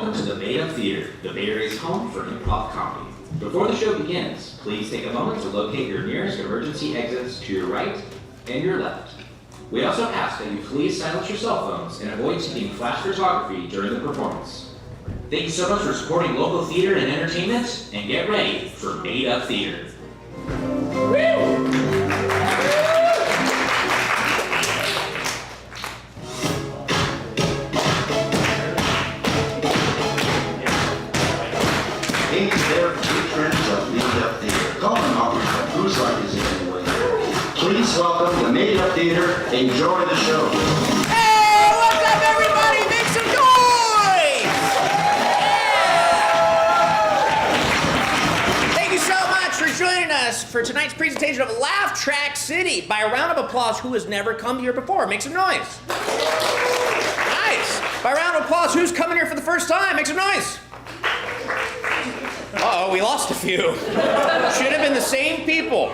welcome to the Made Up Theater, the Bay Area's home for improv comedy. Before the show begins, please take a moment to locate your nearest emergency exits to your right and your left. We also ask that you please silence your cell phones and avoid taking flash photography during the performance. Thank you so much for supporting local theater and entertainment, and get ready for Made Up Theater. Woo! Please welcome the Made Up Theater. Enjoy the show. Hey, what's up, everybody? Make some noise! Yeah! Thank you so much for joining us for tonight's presentation of Laugh Track City. By a round of applause, who has never come here before? Make some noise. Nice. By a round of applause, who's coming here for the first time? Make some noise. Uh-oh, we lost a few. Should have been the same people.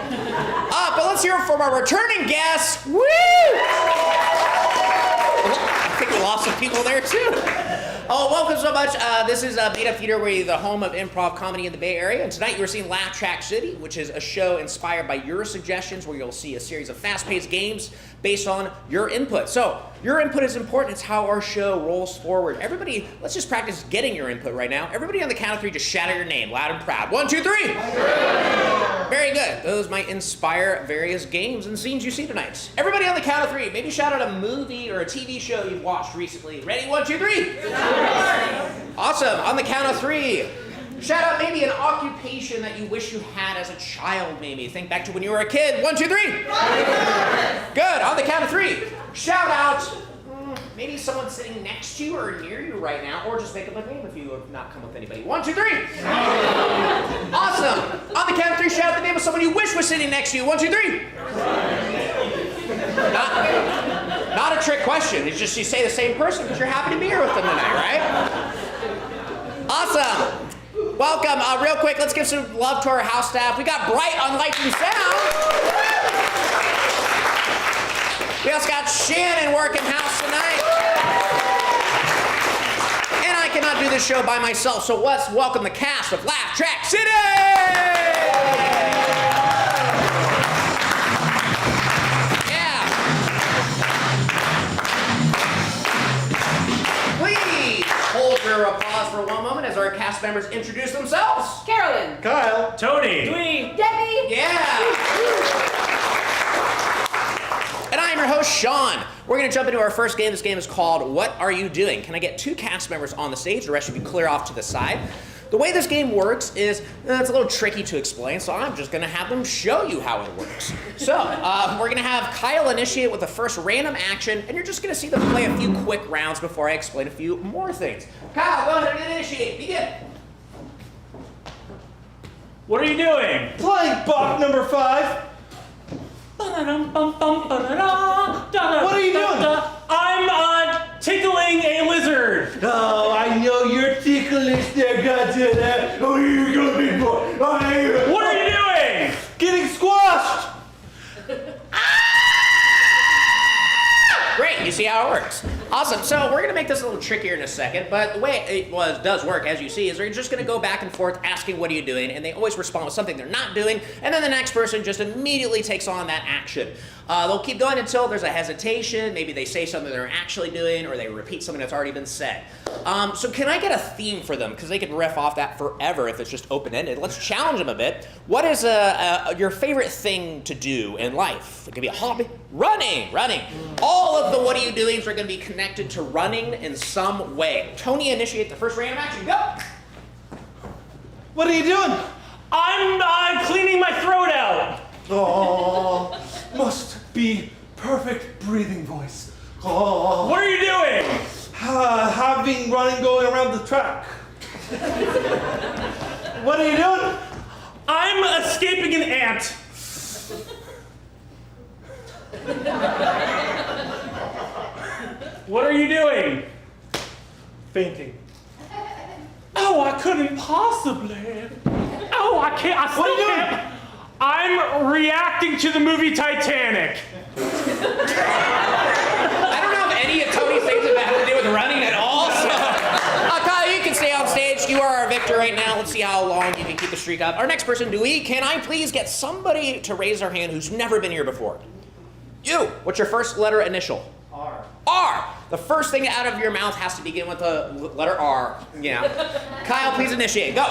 But let's hear from our returning guests. Woo! I think we lost some people there too. Oh, welcome so much. This is Made Up Theater, we're the home of improv comedy in the Bay Area. And tonight you're seeing Laugh Track City, which is a show inspired by your suggestions, where you'll see a series of fast-paced games based on your input. So your input is important. It's how our show rolls forward. Everybody, let's just practice getting your input right now. Everybody on the count of three, just shout out your name, loud and proud. 1, 2, 3. Very good. Those might inspire various games and scenes you see tonight. Everybody on the count of three, maybe shout out a movie or a TV show you've watched recently. Ready? 1, 2, 3. Awesome. On the count of three, shout out maybe an occupation that you wish you had as a child, maybe. Think back to when you were a kid. 1, 2, 3. Good. On the count of three, shout out maybe someone sitting next to you or near you right now, or just make up a name if you have not come with anybody. 1, 2, 3. Awesome. On the count of three, shout out the name of someone you wish was sitting next to you. 1, 2, 3. Not a trick question. It's just you say the same person because you're happy to be here with them tonight, right? Awesome. Welcome. Real quick, let's give some love to our house staff. We got Bright on lights and sound. We also got Shannon working house tonight. And I cannot do this show by myself, so let's welcome the cast of Laugh Track City! Yeah. Please hold your applause for one moment as our cast members introduce themselves. Carolyn. Kyle. Tony. Dwee. Debbie. Yeah. And I am your host, Sean. We're going to jump into our first game. This game is called What Are You Doing? Can I get two cast members on the stage? The rest should be clear off to the side. The way this game works is, it's a little tricky to explain, so I'm just going to have them show you how it works. So, we're going to have Kyle initiate with the first random action, and you're just going to see them play a few quick rounds before I explain a few more things. Kyle, go ahead and initiate. Begin. What are you doing? Playing Bach number 5. What are you doing? I'm tickling a lizard. Oh, I know you're ticklish there, Godzilla. Oh, you're gonna be boy. What are you doing? Getting squashed. Great, you see how it works. Awesome, so we're gonna make this a little trickier in a second, but the way it does work, as you see, is they're just gonna go back and forth asking what are you doing, and they always respond with something they're not doing, and then the next person just immediately takes on that action. They'll keep going until there's a hesitation, maybe they say something they're actually doing, or they repeat something that's already been said. So can I get a theme for them? Because they could riff off that forever if it's just open-ended. Let's challenge them a bit. What is your favorite thing to do in life? It could be a hobby. Running. All of the what are you doings are going to be connected to running in some way. Tony, initiate the first random action. Go! What are you doing? I'm cleaning my throat out. Oh, must be perfect breathing voice. Oh. What are you doing? Having running going around the track. What are you doing? I'm escaping an ant. What are you doing? Fainting. Oh, I couldn't possibly. Oh, I can't. I What are you still doing? can't. I'm reacting to the movie Titanic. I don't know if any of Tony's things have had to do with running at all, so... Kyle, you can can stay on stage. You are our victor right now. Let's see how long you can keep the streak up. Our next person, Dewey, can I please get somebody to raise their hand who's never been here before? You, what's your first letter initial? R. R. The first thing out of your mouth has to begin with the letter R. Yeah. Kyle, please initiate. Go.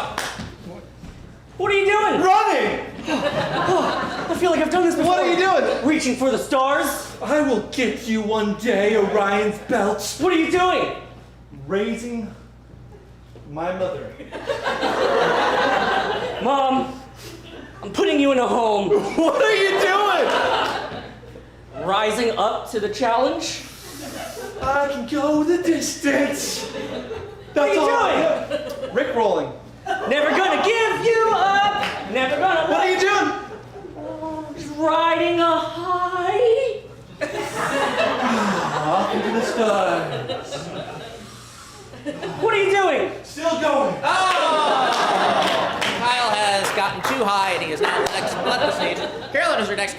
What are you doing? Running! I feel like I've done this before. What are you doing? Reaching for the stars? I will get you one day, Orion's belt. What are you doing? Raising my mother. Mom, I'm putting you in a home. What are you doing? Rising up to the challenge? I can go the distance. That's What all. are you doing? Rick rolling. Never gonna give you up. Never gonna. What are you doing? Just riding a high. Off into the stars. What are you doing? Still going. Kyle has gotten too high and he has now left the stage. Carolyn is our next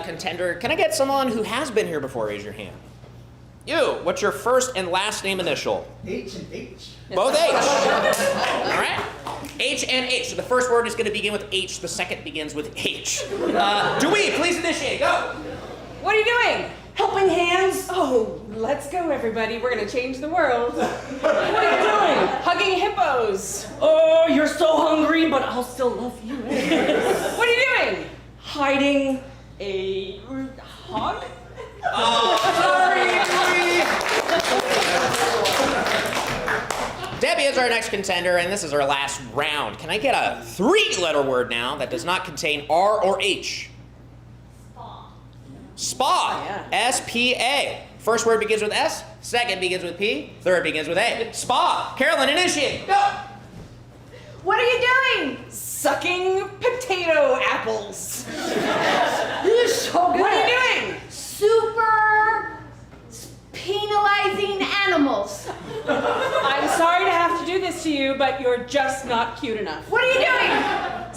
contender. Can I get someone who has been here before? Raise your hand. You, what's your first and last name initial? H and H. Both H. All right. H and H. So the first word is going to begin with H. The second begins with H. Dewey, please initiate. Go. What are you doing? Helping hands? Oh, let's go, everybody. We're gonna change the world. What are you doing? Hugging hippos. Oh, you're so hungry, but I'll still love you. What are you doing? Hiding a hog? Debbie is our next contender, and this is our last round. Can I get a three-letter word now that does not contain R or H? Spa. Yeah. S-P-A. First word begins with S, second begins with P, third begins with A. Spa. Carolyn, initiate. Go. What are you doing? Sucking potato apples. You're so good. What are you doing? Super penalizing animals. I'm sorry to have to do this to you, but you're just not cute enough. What are you doing?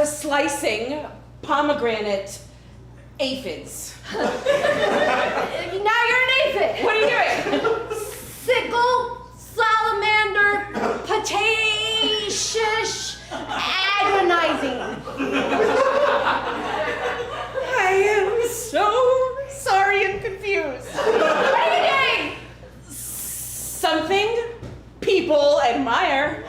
Slicing pomegranate aphids. Now you're an aphid. What are you doing? Sickle, salamander, potassious, agonizing. I am so sorry and confused. What are you doing? Something people admire.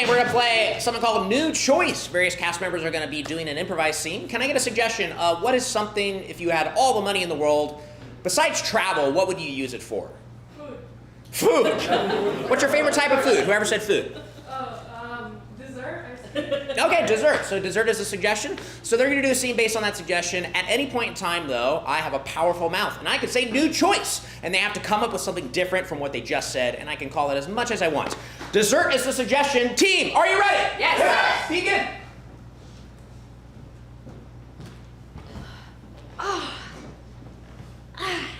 We're going to play something called New Choice. Various cast members are going to be doing an improvised scene. Can I get a suggestion? What is something, if you had all the money in the world, besides travel, what would you use it for? Food. What's your favorite type of food? Whoever said food. Dessert. Okay, dessert. So dessert is a suggestion. So they're going to do a scene based on that suggestion. At any point in time, though, I have a powerful mouth, and I can say new choice, and they have to come up with something different from what they just said, and I can call it as much as I want. Dessert is the suggestion. Team, are you ready? Yes. Begin.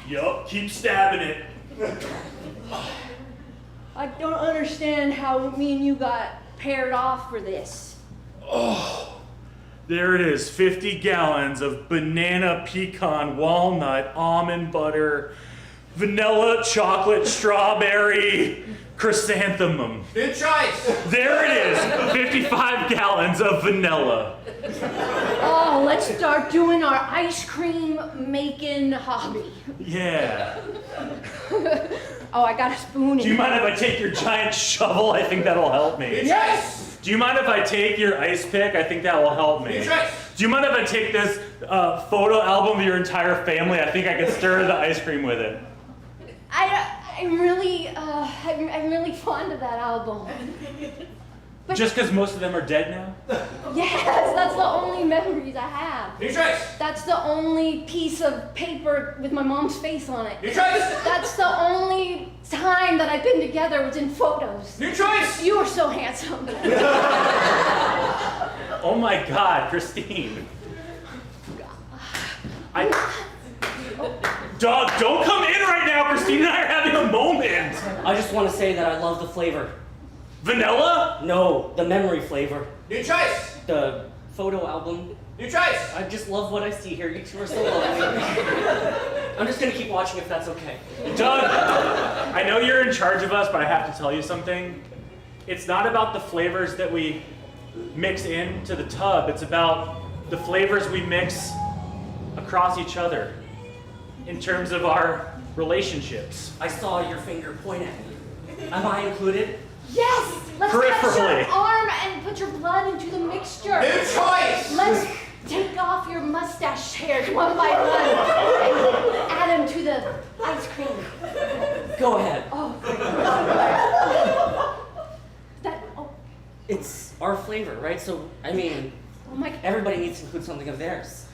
Yup, keep stabbing it. I don't understand how me and you got paired off for this. Oh, there it is, 50 gallons of banana, pecan, walnut, almond butter, vanilla, chocolate, strawberry, chrysanthemum. New choice. There it is, 55 gallons of vanilla. Oh, let's start doing our ice cream making hobby. Yeah. Oh, I got a spoon. Do you mind if I take your giant shovel? I think that'll help me. Yes. Do you mind if I take your ice pick? I think that will help me. New choice. Do you mind if I take this photo album of your entire family? I think I can stir the ice cream with it. I'm really fond of that album. But Just because most of them are dead now? yes, that's the only memories I have. New choice. That's the only piece of paper with my mom's face on it. New choice. That's the only time that I've been together was in photos. New choice. You are so handsome. Oh my God, Christine. Dog, don't come in right now. Christine and I are having a moment. I just want to say that I love the flavor. Vanilla? No, the memory flavor. New choice. The photo album. New choice. I just love what I see here. You two are so lovely. I'm just gonna keep watching if that's okay. Doug, I know you're in charge of us, but I have to tell you something. It's not about the flavors that we mix into the tub. It's about the flavors we mix across each other in terms of our relationships. I saw your finger point at me. Am I included? Yes! Let's touch Peripherally. your arm and put your blood into the mixture. New choice. Let's take off your mustache hairs one by one and add them to the ice cream. Go ahead. Oh, that, oh, It's our flavor, right? So, I mean, oh my, everybody needs to include something of theirs.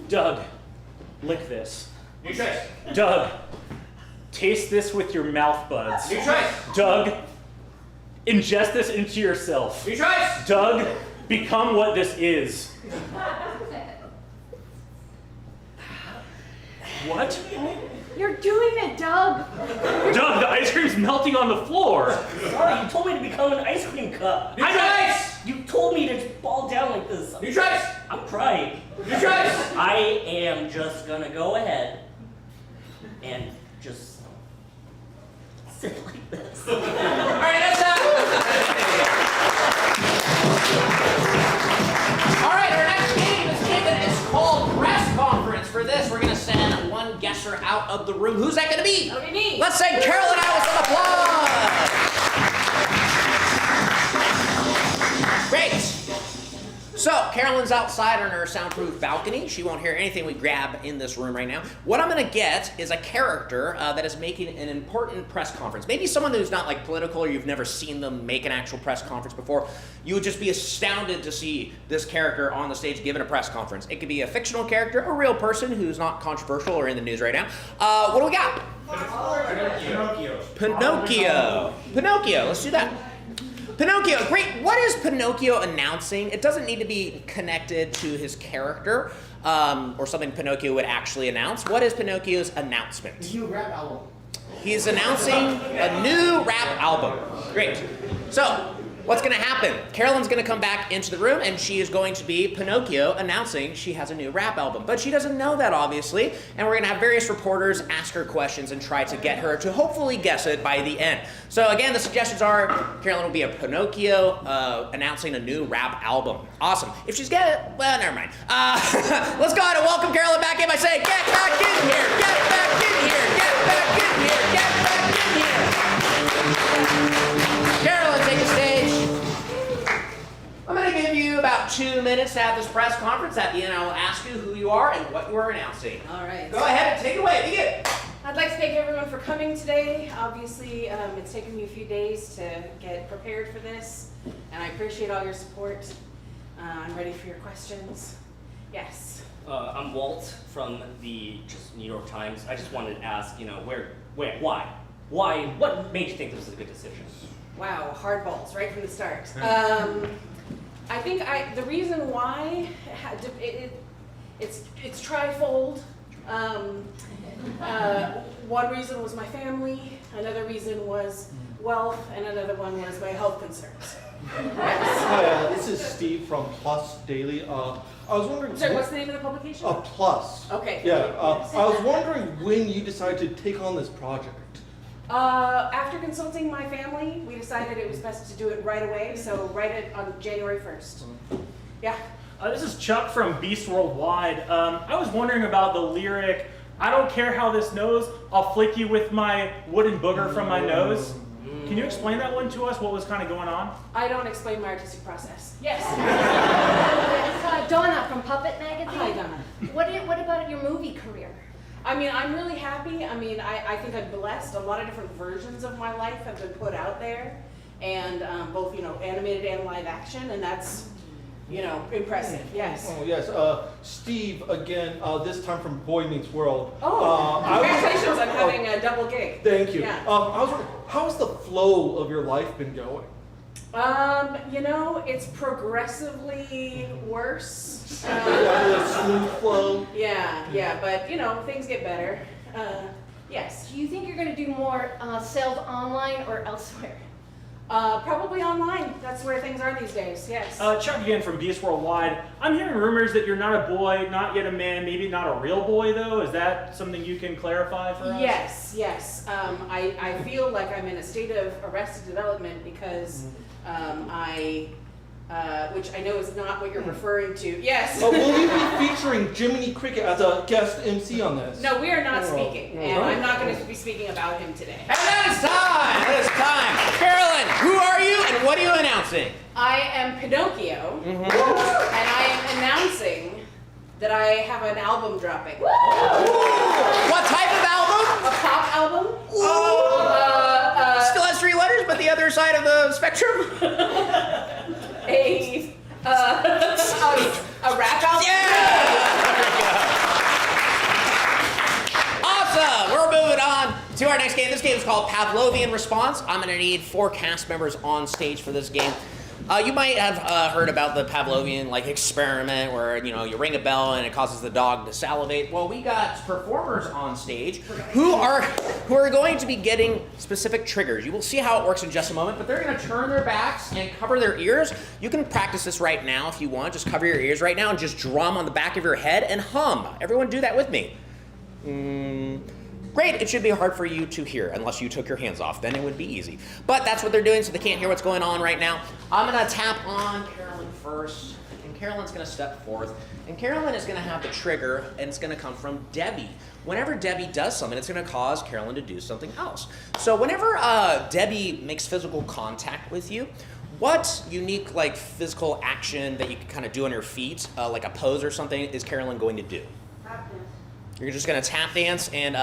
Doug, lick this. New choice. Doug, taste this with your mouth buds. New choice. Doug, ingest this into yourself. New choice. Doug, become what this is. What? you're doing it, Doug. Doug, the ice cream's melting on the floor. Sorry, you told me to become an ice cream cup. New choice. You told me to fall down like this. New choice. I'm trying. New choice. I am just gonna go ahead and just sit like this. All right, that's All right, our next game is called press conference. For this, we're gonna send one guesser out of the room. Who's that gonna be? That'll be me. Let's send Carolyn out with some applause. Great. So, Carolyn's outside on her soundproof balcony. She won't hear anything we grab in this room right now. What I'm gonna get is a character that is making an important press conference. Maybe someone who's not like political or you've never seen them make an actual press conference before. You would just be astounded to see this character on the stage giving a press conference. It could be a fictional character, a real person who's not controversial or in the news right now. What do we got? Pinocchio. Pinocchio, let's do that. Pinocchio, great. What is Pinocchio announcing? It doesn't need to be connected to his character or something Pinocchio would actually announce. What is Pinocchio's announcement? New rap album. He's announcing a new rap album. Great. So, what's going to happen? Carolyn's going to come back into the room and she is going to be Pinocchio announcing she has a new rap album. But she doesn't know that, obviously, and we're going to have various reporters ask her questions and try to get her to hopefully guess it by the end. So again, the suggestions are Carolyn will be a Pinocchio announcing a new rap album. Awesome. If she's got it, well, never mind. Let's go ahead and welcome Carolyn back in by saying, get back in here, get back in here, get back in here, get back in here. Carolyn, take a stage. I'm going to give you about 2 minutes to have this press conference. At the end, I will ask you who you are and what you are announcing. All right. Go ahead and take it away. Begin. I'd like to thank everyone for coming today. Obviously, it's taken me a few days to get prepared for this, and I appreciate all your support. I'm ready for your questions. Yes. I'm Walt from the New York Times. I just wanted to ask, why? What made you think this was a good decision? Wow, hardballs right from the start. I think the reason why it's trifold. One reason was my family, another reason was wealth, and another one was my health concerns. Hi, this is Steve from Plus Daily. I was wondering. Sorry, what's the name of the publication? Plus. Okay. Yeah. I was wondering when you decided to take on this project. After consulting my family, we decided it was best to do it right away, so write it on January 1st. Yeah. This is Chuck from Beast Worldwide. I was wondering about the lyric, I don't care how this knows, I'll flick you with my wooden booger from my nose. Can you explain that one to us, what was kind of going on? I don't explain my artistic process. Yes. It's Donna from Puppet Magazine. Hi, Donna. What about your movie career? I mean, I'm really happy. I mean, I think I'm blessed. A lot of different versions of my life have been put out there, and both, animated and live action, and that's, impressive. Yes. Oh yes. Steve again. This time from Boy Meets World. Oh, congratulations on having a double gig. Thank you. Yeah. I was wondering, how's the flow of your life been going? It's progressively worse. The smooth flow. Yeah, but things get better. Yes. Do you think you're going to do more sales online or elsewhere? Probably online. That's where things are these days, yes. Chuck again from Beast Worldwide. I'm hearing rumors that you're not a boy, not yet a man, maybe not a real boy though. Is that something you can clarify for us? Yes. I feel like I'm in a state of arrested development because which I know is not what you're referring to. Yes. Will you be featuring Jiminy Cricket as a guest MC on this? No, we are not speaking, and I'm not going to be speaking about him today. And then it's time! It is time! Carolyn, who are you and what are you announcing? I am Pinocchio, and I am announcing that I have an album dropping. What type of album? A pop album. Still has 3 letters, but the other side of the spectrum? A rap album. Awesome! We're moving on to our next game. This game is called Pavlovian Response. I'm going to need 4 cast members on stage for this game. You might have heard about the Pavlovian experiment where you ring a bell and it causes the dog to salivate. Well, we got performers on stage who are going to be getting specific triggers. You will see how it works in just a moment, but they're going to turn their backs and cover their ears. You can practice this right now if you want. Just cover your ears right now and just drum on the back of your head and hum. Everyone do that with me. Great, it should be hard for you to hear unless you took your hands off, then it would be easy. But that's what they're doing, so they can't hear what's going on right now. I'm gonna tap on Carolyn first, and Carolyn's gonna step forth. And Carolyn is gonna have the trigger, and it's gonna come from Debbie. Whenever Debbie does something, it's gonna cause Carolyn to do something else. So whenever Debbie makes physical contact with you, what unique physical action that you can kind of do on your feet, like a pose or something, is Carolyn going to do? You're just gonna tap dance, and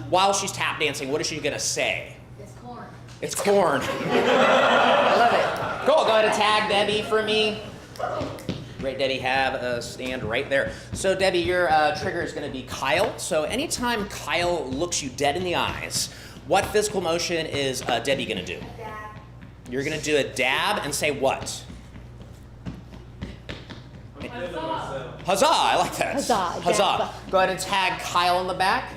while she's tap dancing, what is she gonna say? It's corn. It's corn. I love it. Cool, go ahead and tag Debbie for me. Great, Debbie, have a stand right there. So Debbie, your trigger is gonna be Kyle. So anytime Kyle looks you dead in the eyes, what physical motion is Debbie gonna do? Dab. You're gonna do a dab and say what? Huzzah, I like that. Huzzah, Huzzah. dab. Go ahead and tag Kyle in the back.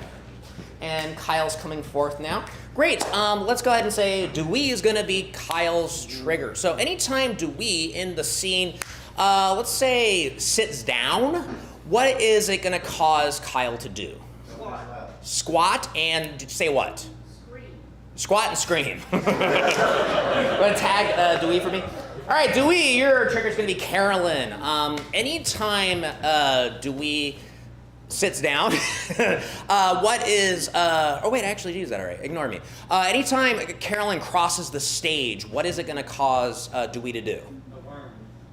And Kyle's coming forth now. Great, let's go ahead and say Dewey is gonna be Kyle's trigger. So anytime Dewey in the scene, let's say sits down, what is it gonna cause Kyle to do? Squat and say what? Scream. Squat and scream. Go ahead and tag Dewey for me. All right, Dewey, your trigger's gonna be Carolyn. Anytime Dewey sits down, what is, oh wait, I actually used that already, ignore me. Anytime Carolyn crosses the stage, what is it gonna cause Dewey to do?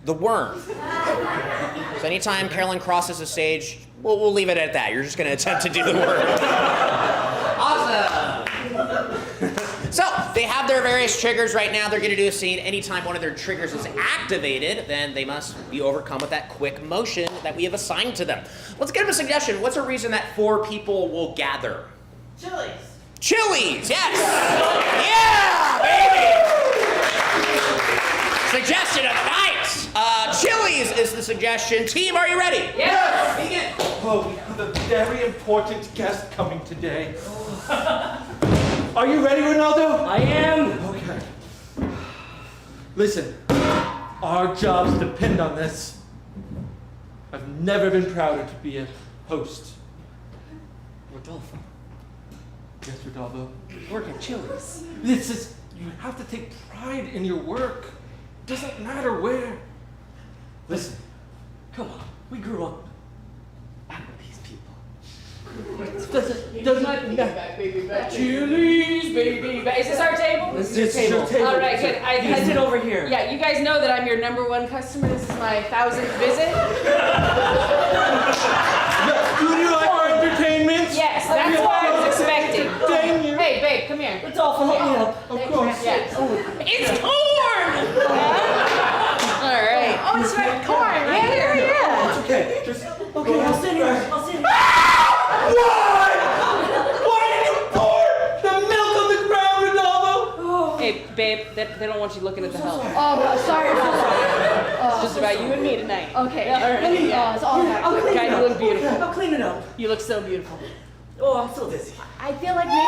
The worm. So anytime Carolyn crosses the stage, we'll leave it at that. You're just gonna attempt to do the worm. Awesome. So they have their various triggers right now. They're gonna do a scene. Anytime one of their triggers is activated, then they must be overcome with that quick motion that we have assigned to them. Let's give them a suggestion. What's a reason that 4 people will gather? Chilies. Chilies, yes! Yeah, baby! Suggestion of the night! Chilies is the suggestion. Team, are you ready? Yes! Begin. Oh, we have a very important guest coming today. Are you ready, Ronaldo? I am. Okay. Listen, our jobs depend on this. I've never been prouder to be a host. Rodolfo, Yes, Rodolfo. work at Chili's. You have to take pride in your work. Doesn't matter where. Listen, Come on, we grew up with these people. doesn't matter. Chili's, baby. Is this our table? This is This is your table. All right, good. You sit over here. Yeah, you guys know that I'm your #1 customer. This is my 1000th visit. Do you like our entertainment? Yes, that's what I was expecting. Dang you. Hey, babe, come here. Rodolfo, help me up. Of course. Yes. It's corn! All right. Oh, it's right. Corn, right here. Yeah. It's okay. Just Okay, I'll sit here. I'll sit here. Why? Why did you pour the milk on the ground, Ronaldo? Hey, babe, they don't want you looking at the help. Oh, sorry. It's just about you and me tonight. Okay. All right. It's all right. God, you look beautiful. I'll clean it up. You look so beautiful. Oh, I'm so dizzy. I feel like maybe.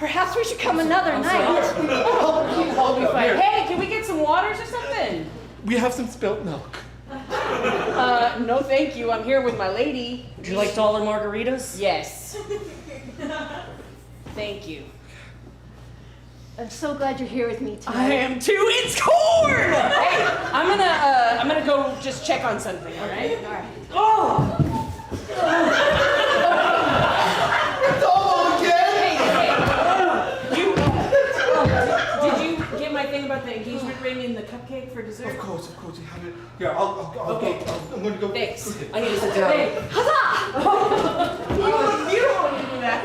Perhaps perhaps we should come another night. I'll be fine. Hey, can we get some waters or something? We have some spilt milk. No thank you. I'm here with my lady. Would you like dollar margaritas? Yes. Thank you. I'm so glad you're here with me tonight. I am too. It's corn. Hey, I'm gonna go just check on something. All right. All right. Oh. It's all again. Hey. Did you get my thing about the engagement ring and the cupcake for dessert? Of course, you have it. Yeah, I'll Okay. I'm gonna go. Thanks. I need to sit down. Hey, Huzzah! you don't want to do that.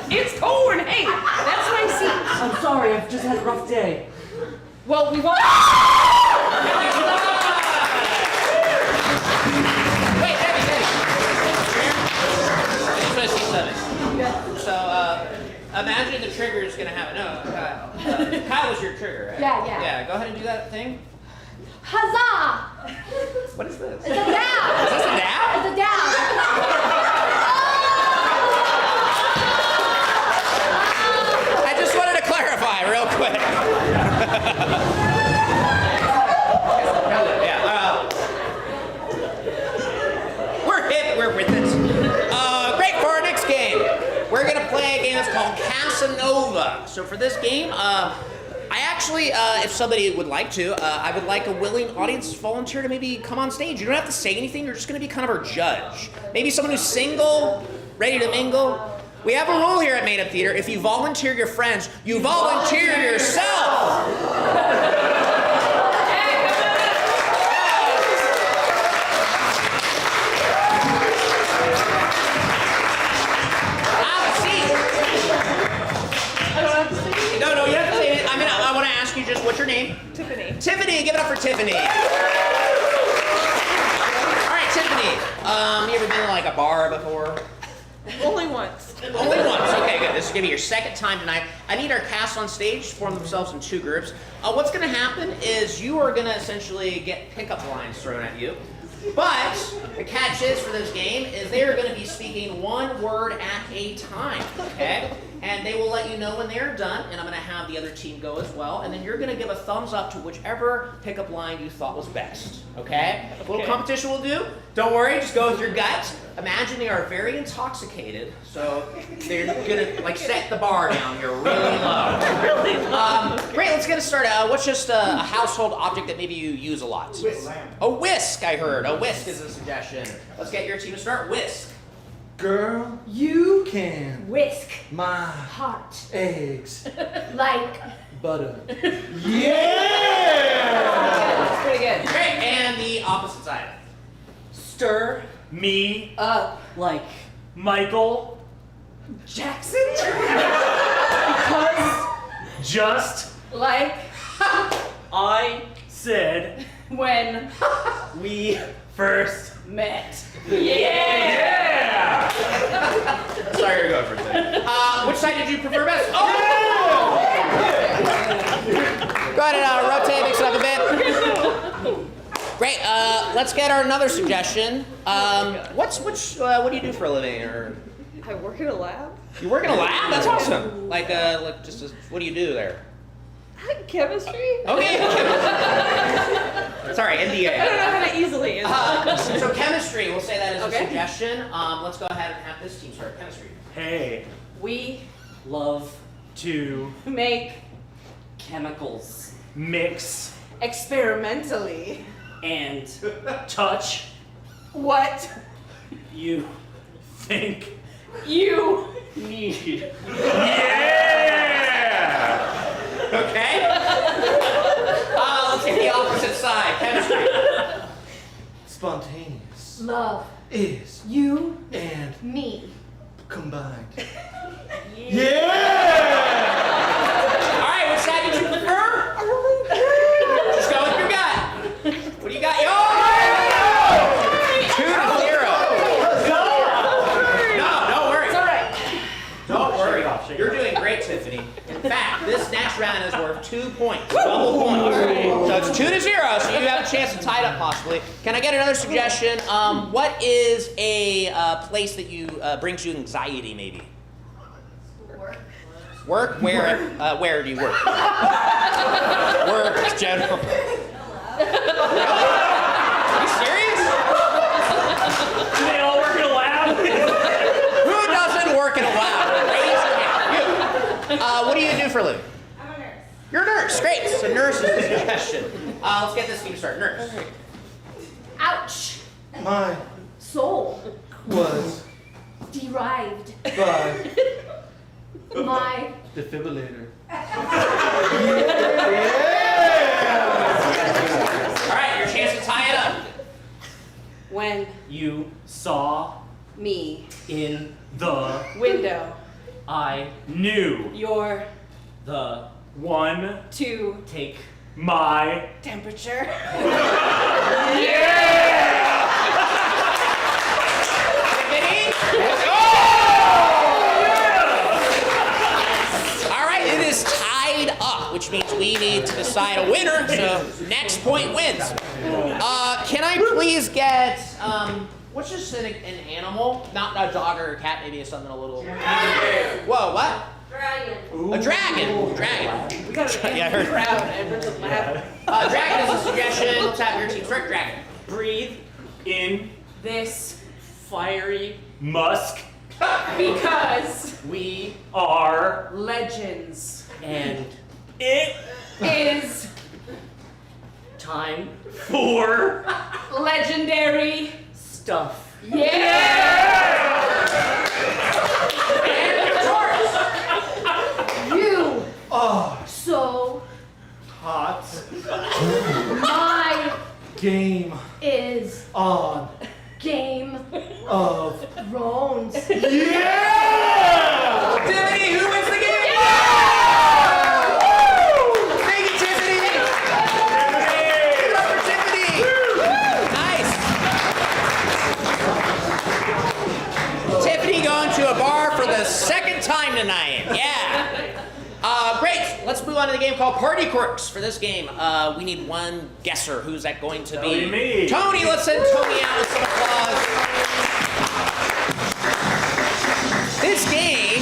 It's corn. Hey, that's my seat. I'm sorry, I've just had a rough day. Well, we want. Wait, Debbie. I just want to see something. So, imagine the trigger is going to happen. No, Kyle was your trigger, right? Yeah. Yeah, go ahead and do that thing. Huzzah! What is this? It's a dab! Is this a dab? It's a dab! I just wanted to clarify real quick. We're hip, we're with it. Great, for our next game, we're going to play a game that's called Casanova. So for this game, I actually, if somebody would like to, I would like a willing audience volunteer to maybe come on stage. You don't have to say anything, you're just going to be kind of our judge. Maybe someone who's single, ready to mingle. We have a rule here at Made Up Theater. If you volunteer your friends, you volunteer yourself. No, you have to say it. I want to ask you just, what's your name? Tiffany. Tiffany, give it up for Tiffany. All right, Tiffany. You ever been to like a bar before? Only once. Only once. Okay, good. This is gonna be your second time tonight. I need our cast on stage to form themselves in two groups. What's gonna happen is you are gonna essentially get pickup lines thrown at you. But the catch is for this game is they are going to be speaking one word at a time, okay? And they will let you know when they're done, and I'm going to have the other team go as well, and then you're going to give a thumbs up to whichever pickup line you thought was best, okay? A little competition will do. Don't worry, just go with your gut. Imagine they are very intoxicated, so they're going to like set the bar down here really low. Great, let's get it started. What's just a household object that maybe you use a lot? A whisk, I heard. A whisk is a suggestion. Let's get your team to start. Whisk. Girl, you can Whisk. my Heart. eggs Like. butter. That's pretty good. Great, and the opposite side. Stir Me, Up. like Michael, Jackson? because just Like I said when we first met. Yeah! Sorry, you're going for a second. Which side did you prefer best? Oh! Go ahead and rotate, mix it up a bit. Great. Let's get another suggestion. What do you do for a living? Or I work in a lab. you work in a lab? That's awesome. What do you do there? Chemistry? Okay. Sorry, NDA. I don't know how to easily answer. So chemistry, we'll say that as a Okay. suggestion. Let's go ahead and have this team start chemistry. Hey, We love to make chemicals mix, experimentally and touch, what you think. you need. Yeah! Okay. Let's get the opposite side. Chemistry. Spontaneous Love. is You. and Me. combined. Yeah! All right, which side did you prefer? Just go with your gut. What do you got? Oh! 2-0. No, don't worry. It's all right. Don't worry. You're doing great, Tiffany. In fact, this next round is worth 2 points. Double points. So it's 2-0, so you have a chance to tie it up possibly. Can I get another suggestion? What is a place that you brings you anxiety, maybe? Work? Where do you work? Work, general. Are you serious? Do they all work in a lab? Who doesn't work in a lab? Raise your hand. You. What do you do for a living? I'm a nurse. You're a nurse. Great. So nurse is the suggestion. Let's get this team started. Nurse. Ouch. My Soul. was Derived. by My Defibrillator. All right, your chance to tie it up. When You saw me in the window I Knew your the one to take my temperature. Tiffany? All right, it is tied up, which means we need to decide a winner. So next point wins. Can I please get what's just an animal? Not a dog or a cat. Maybe it's something a little. Whoa, what? dragon. A dragon. Dragon. We got an Yeah, I heard. crowd. Everyone's laughing. Dragon is a suggestion. Let's have your team start. Dragon. breathe in This fiery musk because we are legends and it is time for legendary. stuff. You. oh So hot my game is on Game of Thrones. yeah. Tiffany, who wins the game? Thank you, Tiffany. Give it up for Tiffany. Nice. Tiffany going to a bar for the second time tonight. Yeah. Great. Let's move on to the game called Party Quirks. For this game, we need one guesser. Who's that going to be? Me. Tony. Let's send Tony out with some applause. This game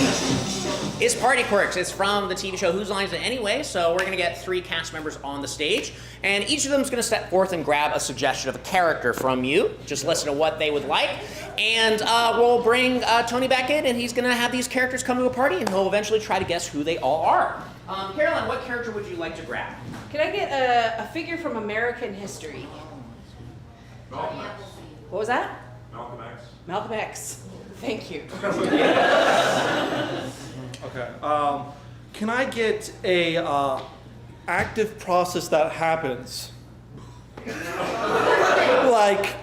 is Party Quirks. It's from the TV show Whose Line Is It Anyway? So we're going to get 3 cast members on the stage, and each of them is going to step forth and grab a suggestion of a character from you. Just listen to what they would like, and we'll bring Tony back in, and he's going to have these characters come to a party, and he'll eventually try to guess who they all are. Caroline, what character would you like to grab? Can I get a figure from American history? What was that? Malcolm X. Malcolm X. Thank you. Okay. Can I get a active process that happens? Like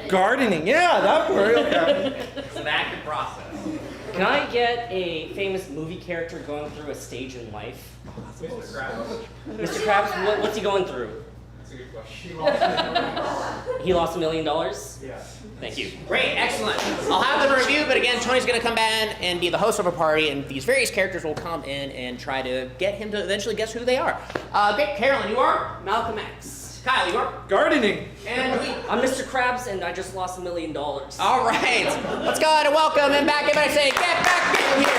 gardening. Yeah, that word. Okay. It's an active process. Can I get a famous movie character going through a stage in life? Mr. Krabs, what's he going through? That's a good question. He lost $1 million? Yeah. Thank you. Great, excellent. I'll have them review, but again, Tony's going to come in and be the host of a party, and these various characters will come in and try to get him to eventually guess who they are. Okay, Carolyn, you are? Malcolm X. Kyle, you are? Gardening. And we... I'm Mr. Krabs, and I just lost $1 million. All right. Let's go ahead and welcome him back. Everybody say, get back in here.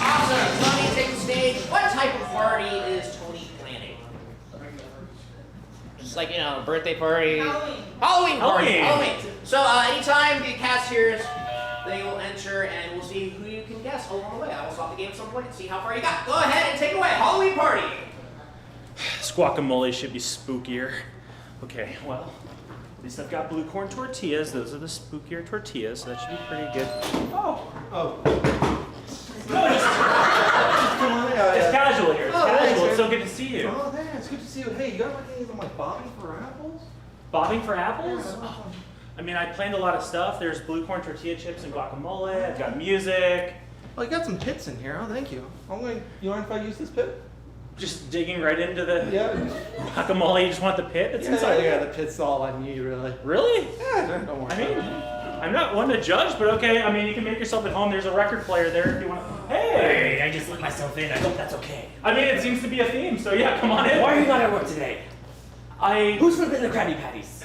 Awesome. Tony, take the stage. What type of party is Tony planning? Just like, a birthday party. Halloween party. Halloween. So anytime the cast hears, they will enter and we'll see who you can guess along the way. I will stop the game at some point and see how far you got. Go ahead and take it away. Halloween party. This guacamole should be spookier. Okay, well, at least I've got blue corn tortillas. Those are the spookier tortillas, so that should be pretty good. Oh. It's casual here. It's Oh, casual. thanks, It's so good to see you. Oh, there. It's good to see you. Hey, you got anything like bobbing for apples? Bobbing for apples? Oh, I mean, I planned a lot of stuff. There's blue corn tortilla chips and guacamole. I've got music. Oh, you got some pits in here. Oh, thank you. You mind if I use this pit? Just digging right into the Yeah. guacamole. You just want the pit that's inside? Yeah, the pit's all on you, really. Really? Yeah, don't worry. I mean, I'm not one to judge, but okay. I mean, you can make yourself at home. There's a record player there if you want to. Hey! I just let myself in. I hope that's okay. I mean, it seems to be a theme, so yeah, come on in. Why are you not at work today? I. Who's flipping the Krabby Patties?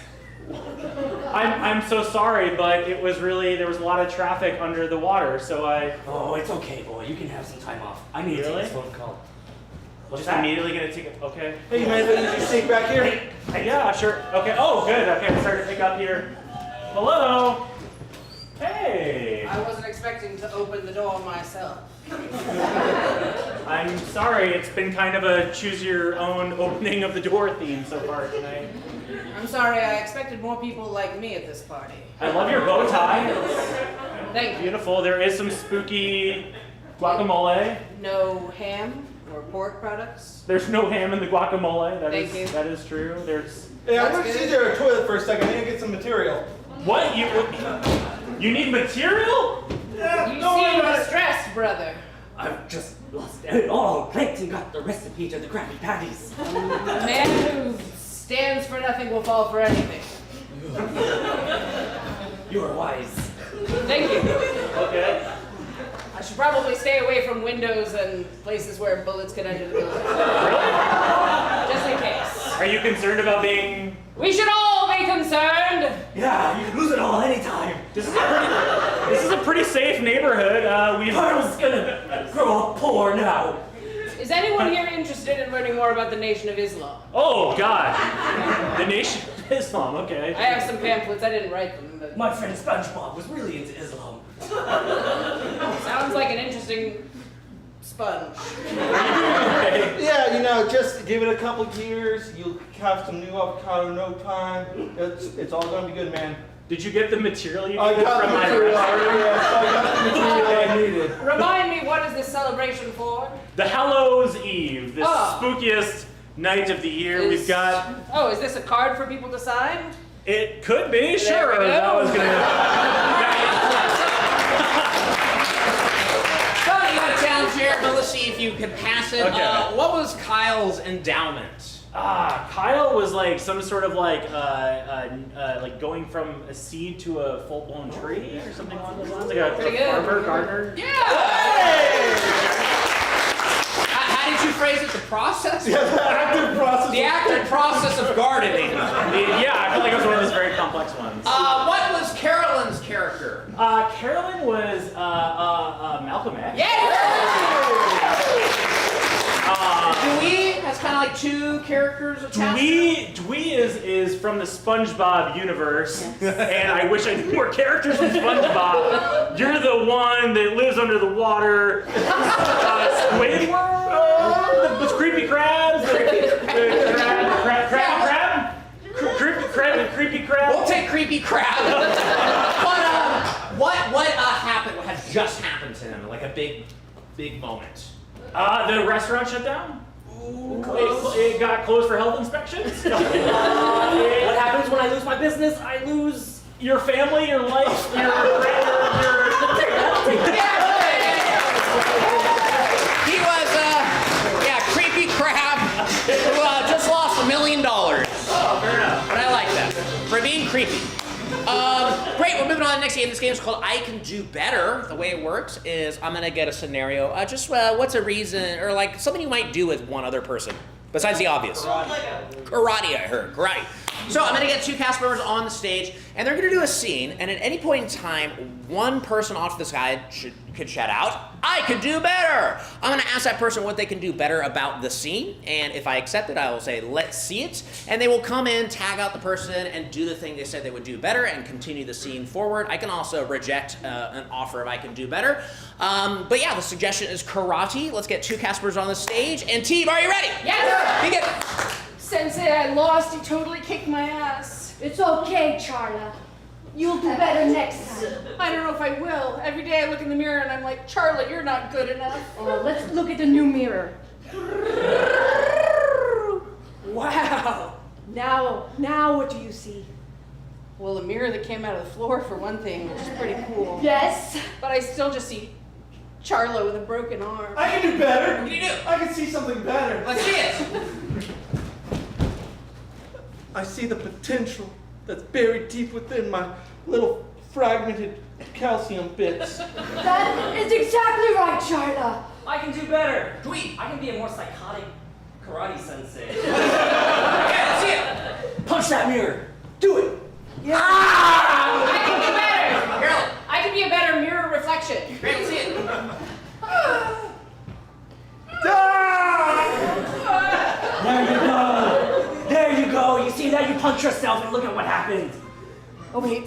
I'm so sorry, but it was really, there was a lot of traffic under the water, so I... Oh, it's okay, boy. You can have some time off. I need to Really? take this phone call. What's Just that? immediately gonna take it, okay. Hey, you mind if I use your seat back here? Yeah, sure. Okay, oh, good. Okay, I'm starting to pick up here. Hello? Hey! I wasn't expecting to open the door myself. I'm sorry, it's been kind of a choose your own opening of the door theme so far tonight. I'm sorry, I expected more people like me at this party. I love your bow tie. Thank you. Beautiful. There is some spooky guacamole. No ham or pork products? There's no ham in the guacamole. Thank you. That is true. There's Hey, I'm That's gonna good. see there a toilet for a second. I need to get some material. what you need material? You don't worry seem about it. distressed, brother. I've just lost it all. Clayton got the recipe to the Krabby Patties. A man who stands for nothing will fall for anything. You are wise. Thank you. Okay. I should probably stay away from windows and places where bullets could enter the building. Really? Just in case. Are you concerned about being? We should all be concerned. Yeah, you can lose it all anytime. This is a pretty safe neighborhood. We've. Carl's gonna grow up poor now. Is anyone here interested in learning more about the Nation of Islam? Oh God. The Nation of Islam. Okay. I have some pamphlets. I didn't write them, but My friend SpongeBob was really into Islam. sounds like an interesting sponge. Okay. Yeah, you know, just give it a couple years. You'll have some new avocado in no time. It's all gonna be good, man. Did you get the material you I needed got from the my material restaurant? already. Yes, I got the material I needed. Remind me, what is this celebration for? The Hallows Eve, the Oh. spookiest night of the year. Is- We've got. Oh, is this a card for people to sign? It could be, sure. we go. That was gonna. So you got a challenge here, but let's see if you can pass it. Okay. What was Kyle's endowment? Kyle was like some sort of like going from a seed to a full-blown tree or something along those lines, like a Pretty good. farmer gardener. Yeah. How did you phrase it? The process? The active process. The active process of gardening. Yeah, I feel like it was one of those very complex ones. What was Carolyn's character? Carolyn was Malcolm X. Dewey has kind of like two characters attached. Dewey is from the SpongeBob universe, and I wish I knew more characters from SpongeBob. You're the one that lives under the water. Squidward, the creepy crabs, creepy crab. We'll take creepy crab. But what happened? What had just happened to him? Like a big moment. The restaurant shut down. It got closed for health inspections. What happens when I lose my business? I lose. Your family, your life, your He was creepy crab who just lost $1 million. Oh, fair enough. But I like that for being creepy. Great, we're moving on to the next game. This game is called I Can Do Better. The way it works is I'm gonna get a scenario. What's a reason, or like something you might do with one other person, besides the obvious. Karate, I heard. Karate. So I'm gonna get two cast members on the stage, and they're gonna do a scene, and at any point in time, one person off to the side could shout out, I could do better! I'm gonna ask that person what they can do better about the scene, and if I accept it, I will say, let's see it, and they will come in, tag out the person, and do the thing they said they would do better, and continue the scene forward. I can also reject an offer if I can do better. But yeah, the suggestion is karate. Let's get two cast members on the stage, and team, are you ready? Yes! Begin. Sensei, I lost. He totally kicked my ass. It's okay, Charla. You'll do better next time. I don't know if I will. Every day I look in the mirror and I'm like, Charlotte, you're not good enough. Oh, let's look at the new mirror. Wow. Now what do you see? Well, a mirror that came out of the floor for one thing, which is pretty cool. Yes. But I still just see Charlo with a broken arm. I can do better. What can you do? I can see something better. Let's see it. I see the potential that's buried deep within my little fragmented calcium bits. That is exactly right, Charla. I can do better. Dwee. I can be a more psychotic karate sensei. Okay, let's see it. Punch that mirror. Do it. I can do better. I can be a better mirror reflection. Great, let's see it. There you go. There you go. You see that? You punch yourself and look at what happened. Oh wait.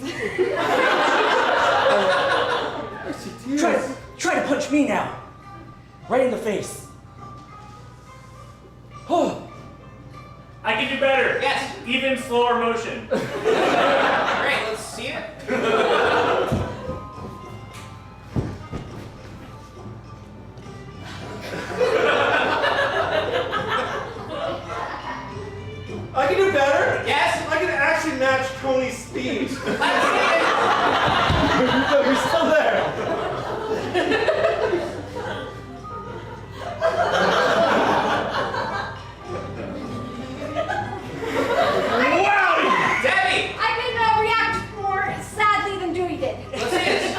Try to punch me now. Right in the face. Oh. I can do better. Yes. Even slower motion. Great, let's see it. I can do better. Yes. I can actually match Tony's speed. Let's see it. We're still there. Debbie. I can react more sadly than Dewey did. Let's see it.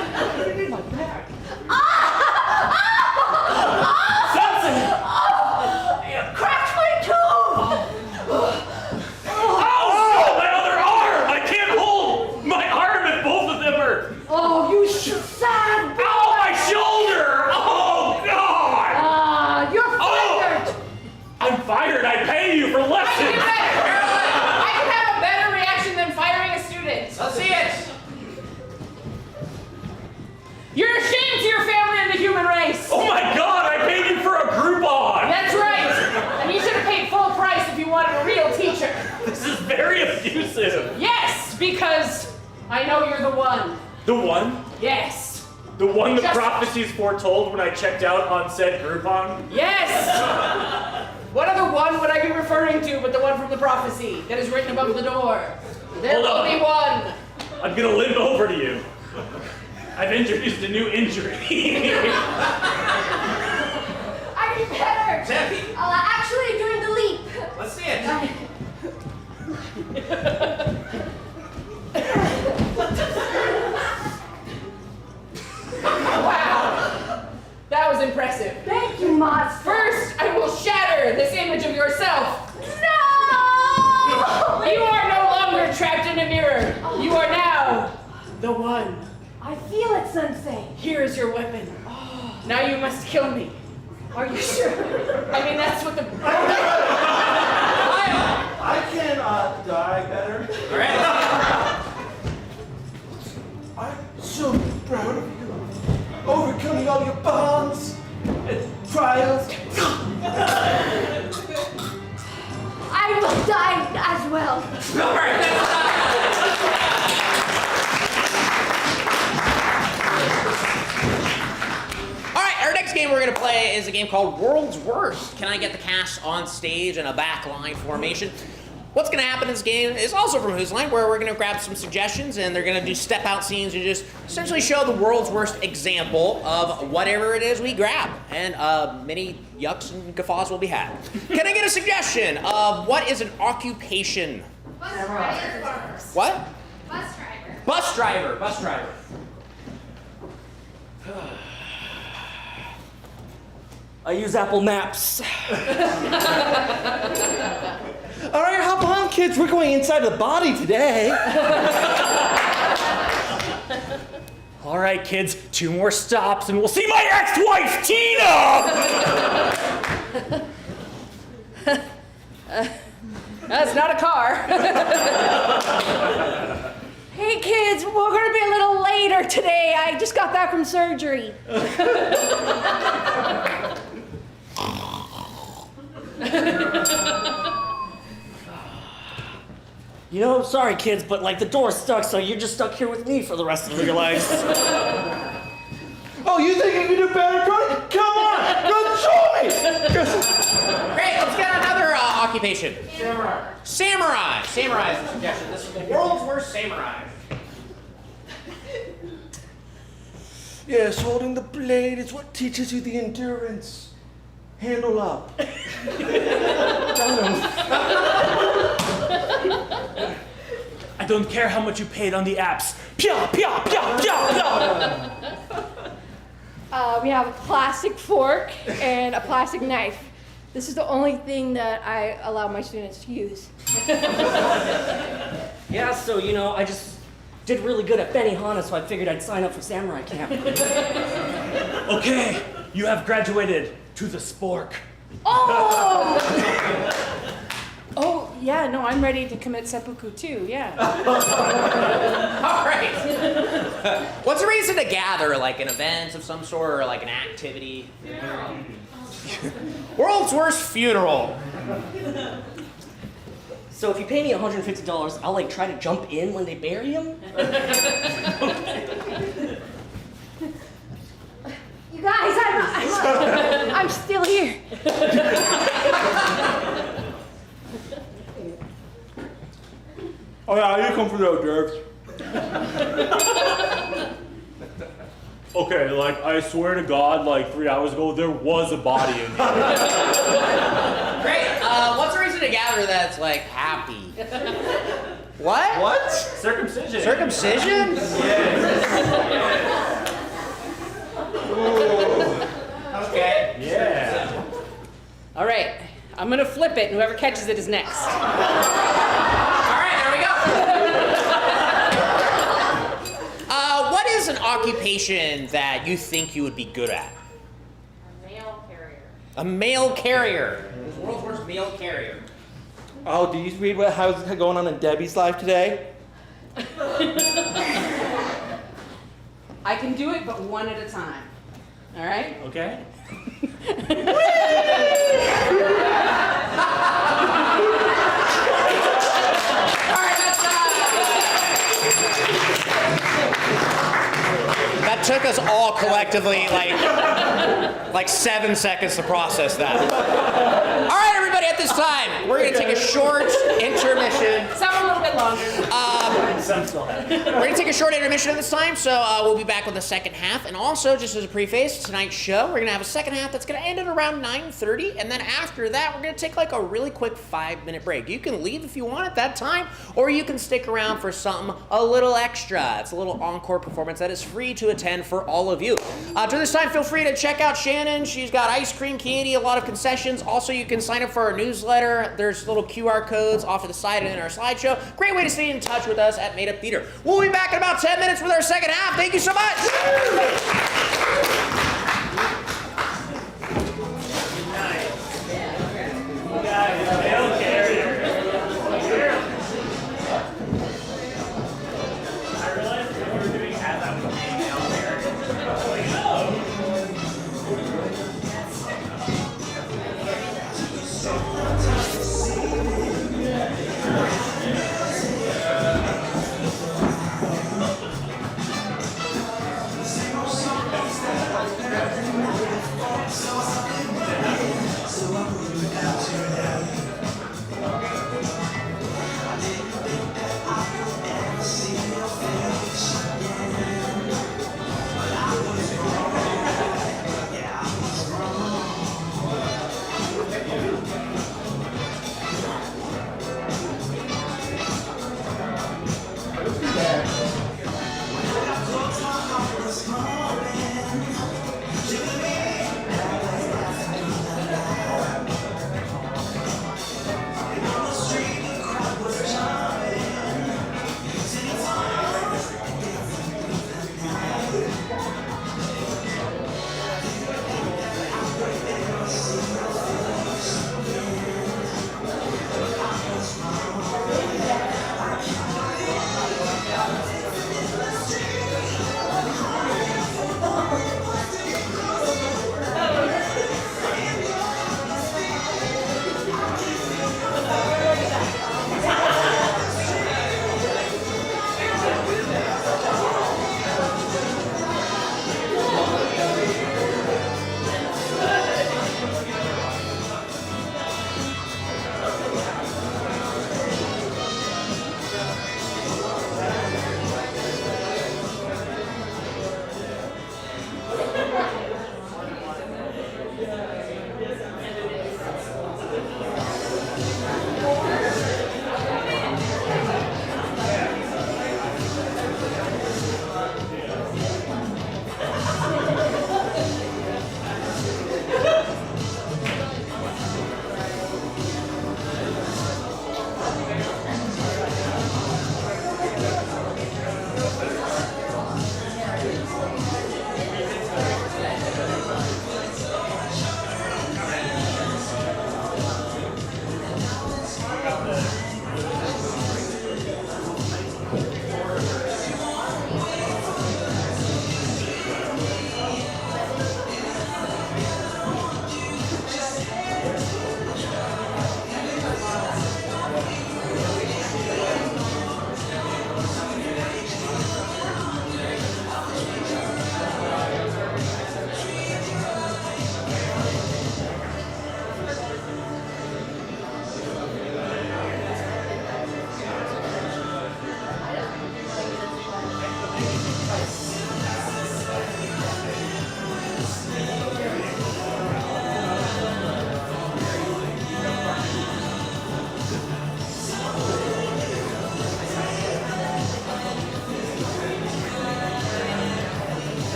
Cracked my tooth! Oh, my other arm! I can't hold my arm if both of them are. Oh, you sad boy! Ow, my shoulder! Oh, God! You're fired! I'm fired. I pay you for I can do lessons. better. Carolyn, I can have a better reaction than firing a student. Let's see it. You're a shame to your family and the human race. Oh my God! I paid you for a Groupon. That's right. And you should have paid full price if you wanted a real teacher. This is very abusive. Yes, because I know you're the one. The one? Yes. The one the Just- prophecies foretold when I checked out on said Groupon? Yes. What other one would I be referring to but the one from the prophecy that is written above the door? There Hold will on. be one. I'm gonna limp over to you. I've introduced a new injury. I can better! Debbie. Actually doing the leap. Let's see it. Wow. That was impressive. Thank you, monster. First, I will shatter this image of yourself. No! You are no longer trapped in a mirror. You are now the one. I feel it, Sensei. Here is your weapon. Now you must kill me. Are you sure? I mean, that's what the... I can die better. All right. I'm so proud of you. Overcoming all your bonds and trials. I will die as well. All right, that's All right, our next game we're going to play is a game called World's Worst. Can I get the cast on stage in a back line formation? What's going to happen in this game is also from Whose Line, where we're going to grab some suggestions and they're going to do step-out scenes and just essentially show the world's worst example of whatever it is we grab. And many yucks and guffaws will be had. Can I get a suggestion of what is an occupation? Bus driver. What? Bus driver. Bus driver. Bus driver. I use Apple Maps. All right, hop on, kids. We're going inside the body today. All right, kids, 2 more stops and we'll see my ex-wife, Tina! That's not a car. Hey kids, we're gonna be a little later today. I just got back from surgery. You know, sorry kids, but like the door's stuck, so you're just stuck here with me for the rest of your lives. Oh, you think you can do better, Tony? Come on, go show me. Great, let's get another occupation. Samurai. Samurai. Samurai is the suggestion. This is the world's worst samurai. Yes, holding the blade is what teaches you the endurance. Handle up. I don't care how much you paid on the apps. Pia, pia, pia, pia, pia. We have a plastic fork and a plastic knife. This is the only thing that I allow my students to use. Yeah, so I just did really good at Benihana, so I figured I'd sign up for samurai camp. Okay, you have graduated to the spork. Oh! Oh, yeah, no, I'm ready to commit seppuku too, yeah. All right. What's a reason to gather, like an event of some sort or like an activity? World's worst funeral. So if you pay me $150, I'll like try to jump in when they bury him? You guys, I'm still here. Oh yeah, you come for the hors d'oeuvres. Okay, like I swear to God, like 3 hours ago, there was a body in here. Great. What's a reason to gather that's like happy? What? What? Circumcision. Circumcision? Okay. Yeah. All right, I'm gonna flip it, and whoever catches it is next. All right, there we go. What is an occupation that you think you would be good at? A mail carrier. A mail carrier. World's worst mail carrier. Oh, did you read how's going on in Debbie's life today? I can do it, but one at a time. All right? Okay. That took us all collectively like 7 seconds to process that. All right, everybody, at this time, we're going to take a short intermission. Some a little bit longer. Some still have. We're going to take a short intermission at this time, so we'll be back with the second half. And also, just as a preface, tonight's show, we're going to have a second half that's going to end at around 9:30. And then after that, we're going to take like a really quick 5-minute break. You can leave if you want at that time, or you can stick around for something a little extra. It's a little encore performance that is free to attend for all of you. During this time, feel free to check out Shannon. She's got ice cream, candy, a lot of concessions. Also, you can sign up for our newsletter. There's little QR codes off to the side and in our slideshow. Great way to stay in touch with us at Made Up Theater. We'll be back in about 10 minutes with our second half. Thank you so much. Mail carrier. I realized what we were doing as I was being mail carrier. Like, oh.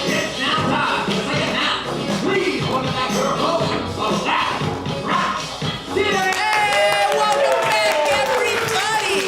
It's now time to take a nap. Please welcome back to our host of Laugh, Rock, Theater. Hey, welcome back, everybody!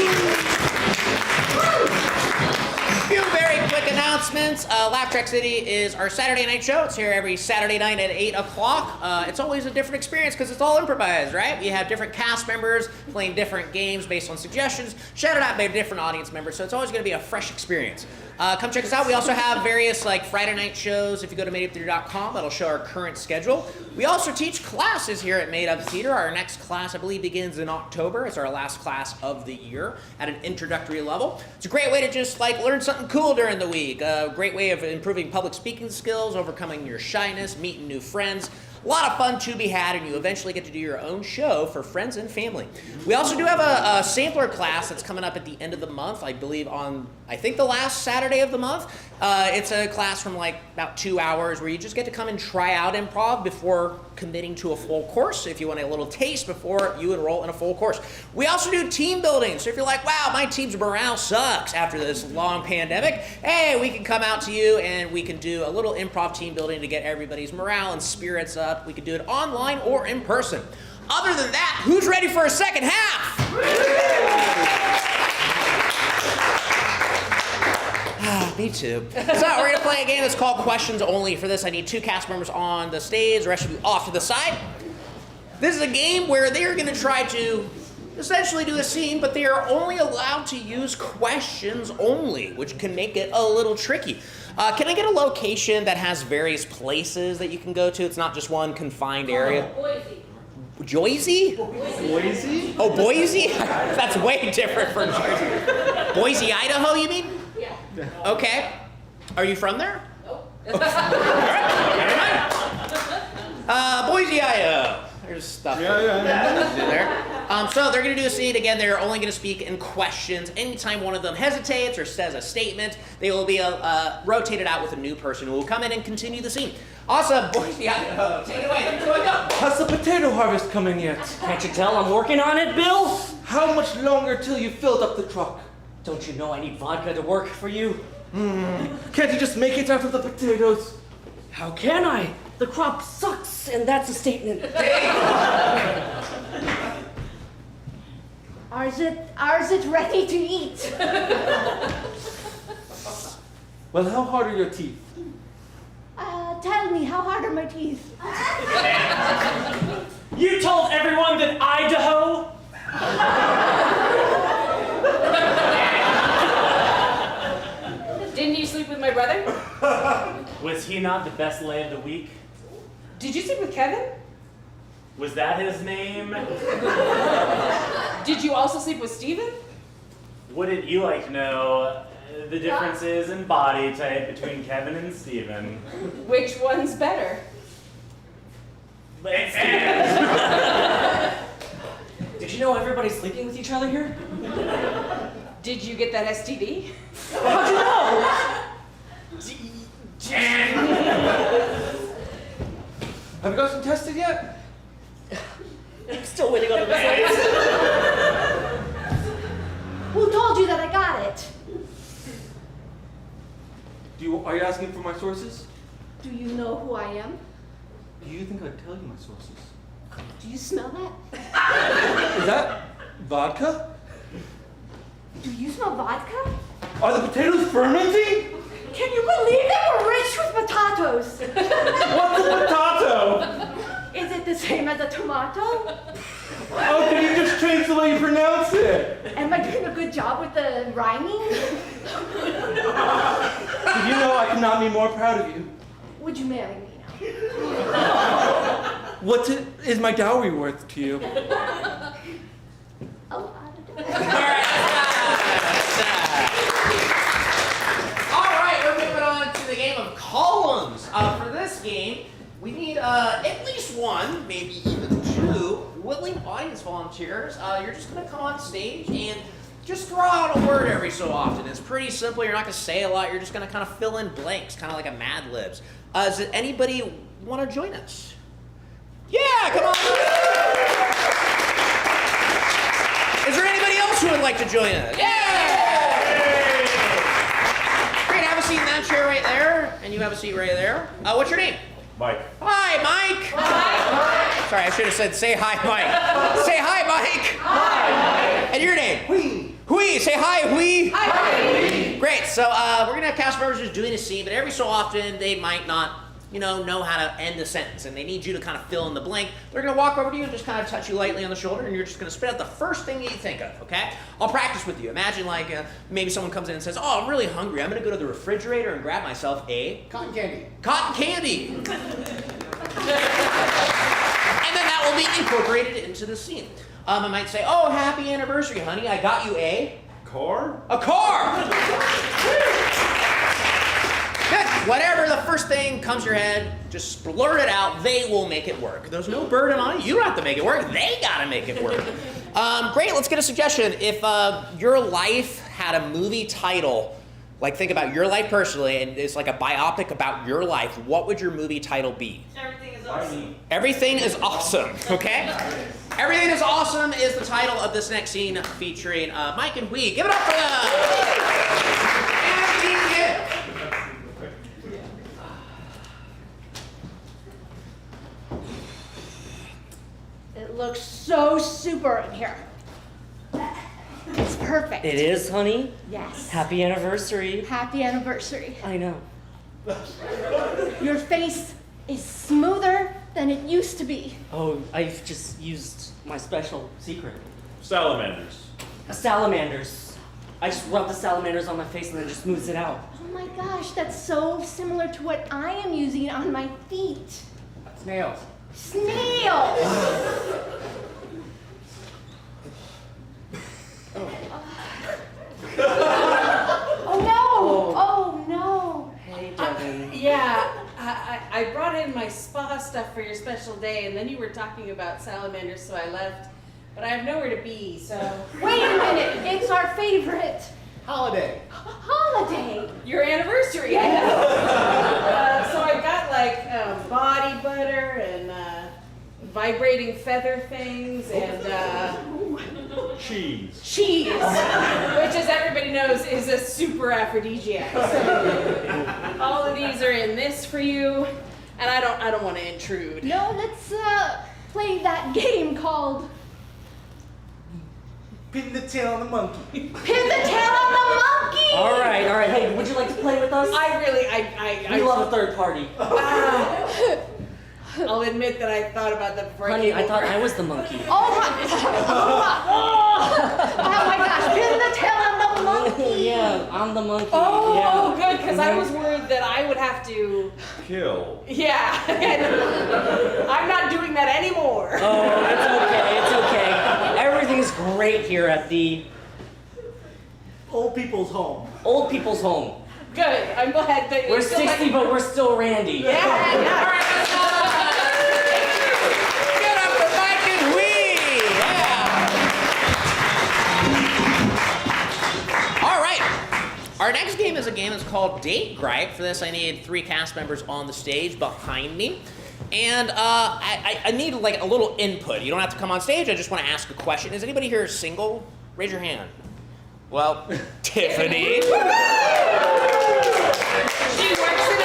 Few very quick announcements. Laugh Track City is our Saturday night show. It's here every Saturday night at 8 o'clock. It's always a different experience because it's all improvised, right? We have different cast members playing different games based on suggestions, shouted out by different audience members, so it's always going to be a fresh experience. Come check us out. We also have various Friday night shows. If you go to madeuptheater.com, that'll show our current schedule. We also teach classes here at Made Up Theater. Our next class, I believe, begins in October. It's our last class of the year at an introductory level. It's a great way to just learn something cool during the week. A great way of improving public speaking skills, overcoming your shyness, meeting new friends. A lot of fun to be had, and you eventually get to do your own show for friends and family. We also do have a sampler class that's coming up at the end of the month, I believe on, the last Saturday of the month. It's a class from about 2 hours where you just get to come and try out improv before committing to a full course, if you want a little taste before you enroll in a full course. We also do team building, so if you're like, wow, my team's morale sucks after this long pandemic, hey, we can come out to you and we can do a little improv team building to get everybody's morale and spirits up. We can do it online or in person. Other than that, who's ready for a second half? Me too. So we're gonna play a game that's called Questions Only. For this, I need 2 cast members on the stage. The rest will be off to the side. This is a game where they're gonna try to essentially do a scene, but they are only allowed to use questions only, which can make it a little tricky. Can I get a location that has various places that you can go to? It's not just one confined area. Boise. Boise? Oh, Boise? That's way different from Jersey. Boise, Idaho, you mean? Yeah. Okay. Are you from there? Nope. All right, never mind. Boise, Idaho. There's stuff there. So they're going to do a scene again. They're only going to speak in questions. Anytime one of them hesitates or says a statement, they will be rotated out with a new person who will come in and continue the scene. Awesome, Boise, Idaho. Take it away. 3, 2, 1, go. Has the potato harvest coming yet? Can't you tell I'm working on it, Bill? How much longer till you filled up the truck? Don't you know I need vodka to work for you? Can't you just make it out of the potatoes? How can I? The crop sucks, and that's a statement. Ours it ready to eat. Well, how hard are your teeth? Tell me, how hard are my teeth? You told everyone that Idaho? Didn't you sleep with my brother? Was he not the best lay of the week? Did you sleep with Kevin? Was that his name? Did you also sleep with Steven? Wouldn't you like to know the differences in body type between Kevin and Steven? Which one's better? It's Steven. Did you know everybody's sleeping with each other here? Did you get that STD? How'd you know? Have you gotten tested yet? I'm still waiting on the results. Who told you that I got it? Are you asking for my sources? Do you know who I am? Do you think I'd tell you my sources? Do you smell that? Is that vodka? Do you smell vodka? Are the potatoes fermenting? Can you believe that we're rich with potatoes? What's a potato? Is it the same as a tomato? Oh, can you just change the way you pronounce it? Am I doing a good job with the rhyming? Did you know I could not be more proud of you? Would you marry me now? What is my dowry worth to you? A lot. Alright, we're moving on to the game of columns. For this game, we need at least one, maybe even 2, willing audience volunteers. You're just going to come on stage and just throw out a word every so often. It's pretty simple. You're not going to say a lot. You're just going to kind of fill in blanks, kind of like a Mad Libs. Does anybody want to join us? Yeah, come on. Is there anybody else who would like to join us? Yeah! Great, have a seat in that chair right there, and you have a seat right there. What's your name? Mike. Hi, Mike. Hi. Sorry, I should have said say hi, Mike. Say hi, Mike. Hi. And your name? Hui. Hui. Say hi, Hui. Hi. Great. So we're gonna have cast members just doing a scene, but every so often they might not, know how to end a sentence, and they need you to kind of fill in the blank. They're gonna walk over to you and just kind of touch you lightly on the shoulder, and you're just gonna spit out the first thing you think of. Okay? I'll practice with you. Imagine like maybe someone comes in and says, "Oh, I'm really hungry. I'm gonna go to the refrigerator and grab myself a Cotton candy. cotton candy." And then that will be incorporated into the scene. I might say, "Oh, happy anniversary, honey. I got you a Car? a car." Good. Whatever the first thing comes to your head, just blurt it out. They will make it work. There's no burden on it. You don't have to make it work. They gotta make it work. Great. Let's get a suggestion. If your life had a movie title, like think about your life personally, and it's like a biopic about your life, what would your movie title be? Everything is awesome. Everything is awesome, okay? Everything is awesome is the title of this next scene featuring Mike and Hui. Give it up for them! And It looks so super in here. It's perfect. It is, honey. Yes. Happy anniversary. Happy anniversary. I know. Your face is smoother than it used to be. Oh, I've just used my special secret. Salamanders. Salamanders. I just rub the salamanders on my face and then it just smooths it out. Oh my gosh, that's so similar to what I am using on my feet. Snails. Snails! Oh no! Oh no! Hey, Devin. I brought in my spa stuff for your special day, and then you were talking about salamanders, so I left. But I have nowhere to be, so. Wait a minute, it's our favorite Holiday. holiday. Your anniversary, I know. So I got like body butter and vibrating feather things and Cheese. cheese, which, as everybody knows, is a super aphrodisiac. So all of these are in this for you, and I don't want to intrude. No, let's play that game called Pin the tail on the monkey. Pin the Tail on the Monkey! All right. Hey, would you like to play with us? I We love a third party. I'll admit that I thought about that before. Honey, I I came thought over. I was the monkey. Oh my gosh, Pin the Tail on the Monkey! Yeah, I'm the monkey. Oh, yeah. good, because I was worried that I would have to. Kill. Yeah, I'm not doing that anymore. Oh, it's okay. Everything's great here at the Old people's home. old people's home. Good. I'm glad that We're you're still 60, but we're still Randy. Yeah. All right, let's go. Get up for Mike and Hui. Yeah. All right. Our next game is a game that's called Date Gripe. For this, I need 3 cast members on the stage behind me. And I need like a little input. You don't have to come on stage. I just want to ask a question. Is anybody here single? Raise your hand. Well, Tiffany. She works in a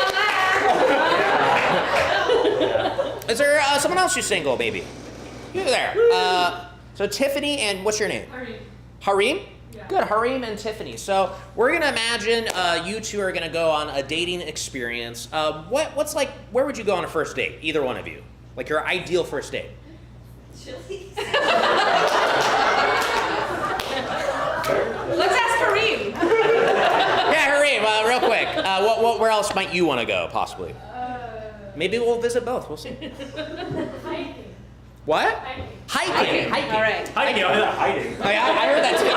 lab. Is there someone else who's single, maybe? You there. So Tiffany and what's your name? Harim. Harim? Yeah. Good, Harim and Tiffany. So we're gonna imagine you two are gonna go on a dating experience. What's like, where would you go on a first date? Either one of you. Like your ideal first date. Chili's. Let's ask Kareem. Yeah, Harim, real quick. Where else might you want to go, possibly? Maybe we'll visit both. We'll see. Hiking. What? Hiking. Hiking. All right. Hiding. Hiding. Oh, yeah, I heard that too.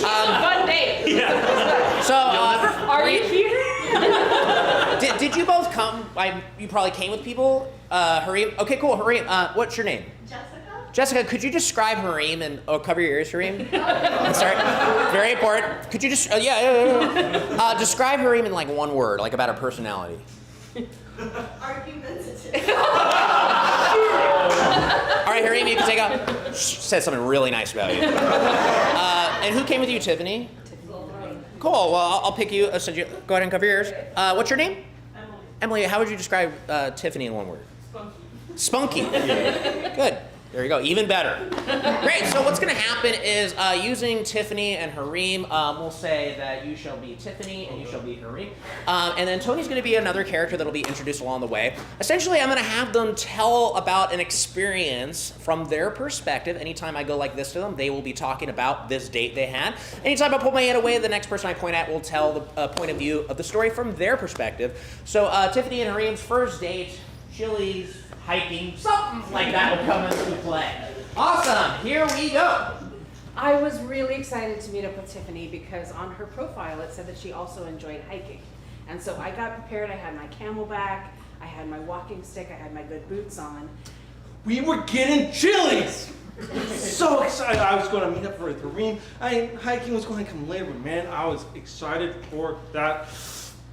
Fun date. So, Are you here? did you both come? You probably came with people. Harim. Okay, cool. Harim, what's your name? Jessica. Jessica, could you describe Hareem and cover your ears, Hareem? Sorry, very important. Could you just describe Hareem in like one word, like about her personality? Argumentative. All right, Hareem, you can take out. Said something really nice about you. And who came with you, Tiffany? Cool. Well, I'll pick you. Go ahead and cover your ears. What's your name? Emily. How would you describe Tiffany in one word? Spunky. Good. There you go. Even better. Great. So what's going to happen is using Tiffany and Hareem, we'll say that you shall be Tiffany and you shall be Hareem. And then Tony's going to be another character that will be introduced along the way. Essentially, I'm going to have them tell about an experience from their perspective. Anytime I go like this to them, they will be talking about this date they had. Anytime I pull my head away, the next person I point at will tell the point of view of the story from their perspective. So Tiffany and Hareem's first date, Chili's, hiking, something like that will come into play. Awesome, here we go. I was really excited to meet up with Tiffany because on her profile it said that she also enjoyed hiking. And so I got prepared, I had my Camelback, I had my walking stick, I had my good boots on. We were getting Chili's! So excited. I was going to meet up with Hareem. Hiking was going to come later, but man, I was excited for that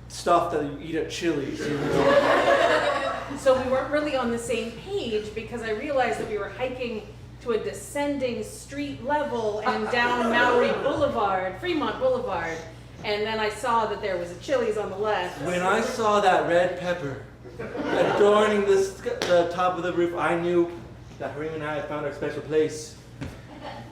stuff that you eat at Chili's. You know? So we weren't really on the same page because I realized that we were hiking to a descending street level and down Maori Boulevard, Fremont Boulevard. And then I saw that there was a Chili's on the left. When I saw that red pepper adorning the top of the roof, I knew that Hareem and I had found our special place.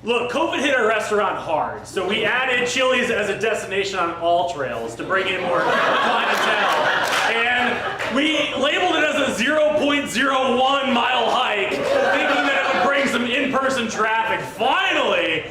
Look, COVID hit our restaurant hard, so we added Chili's as a destination on all trails to bring in more clientele. And we labeled it as a 0.01 mile hike, thinking that it would bring some in-person traffic. Finally,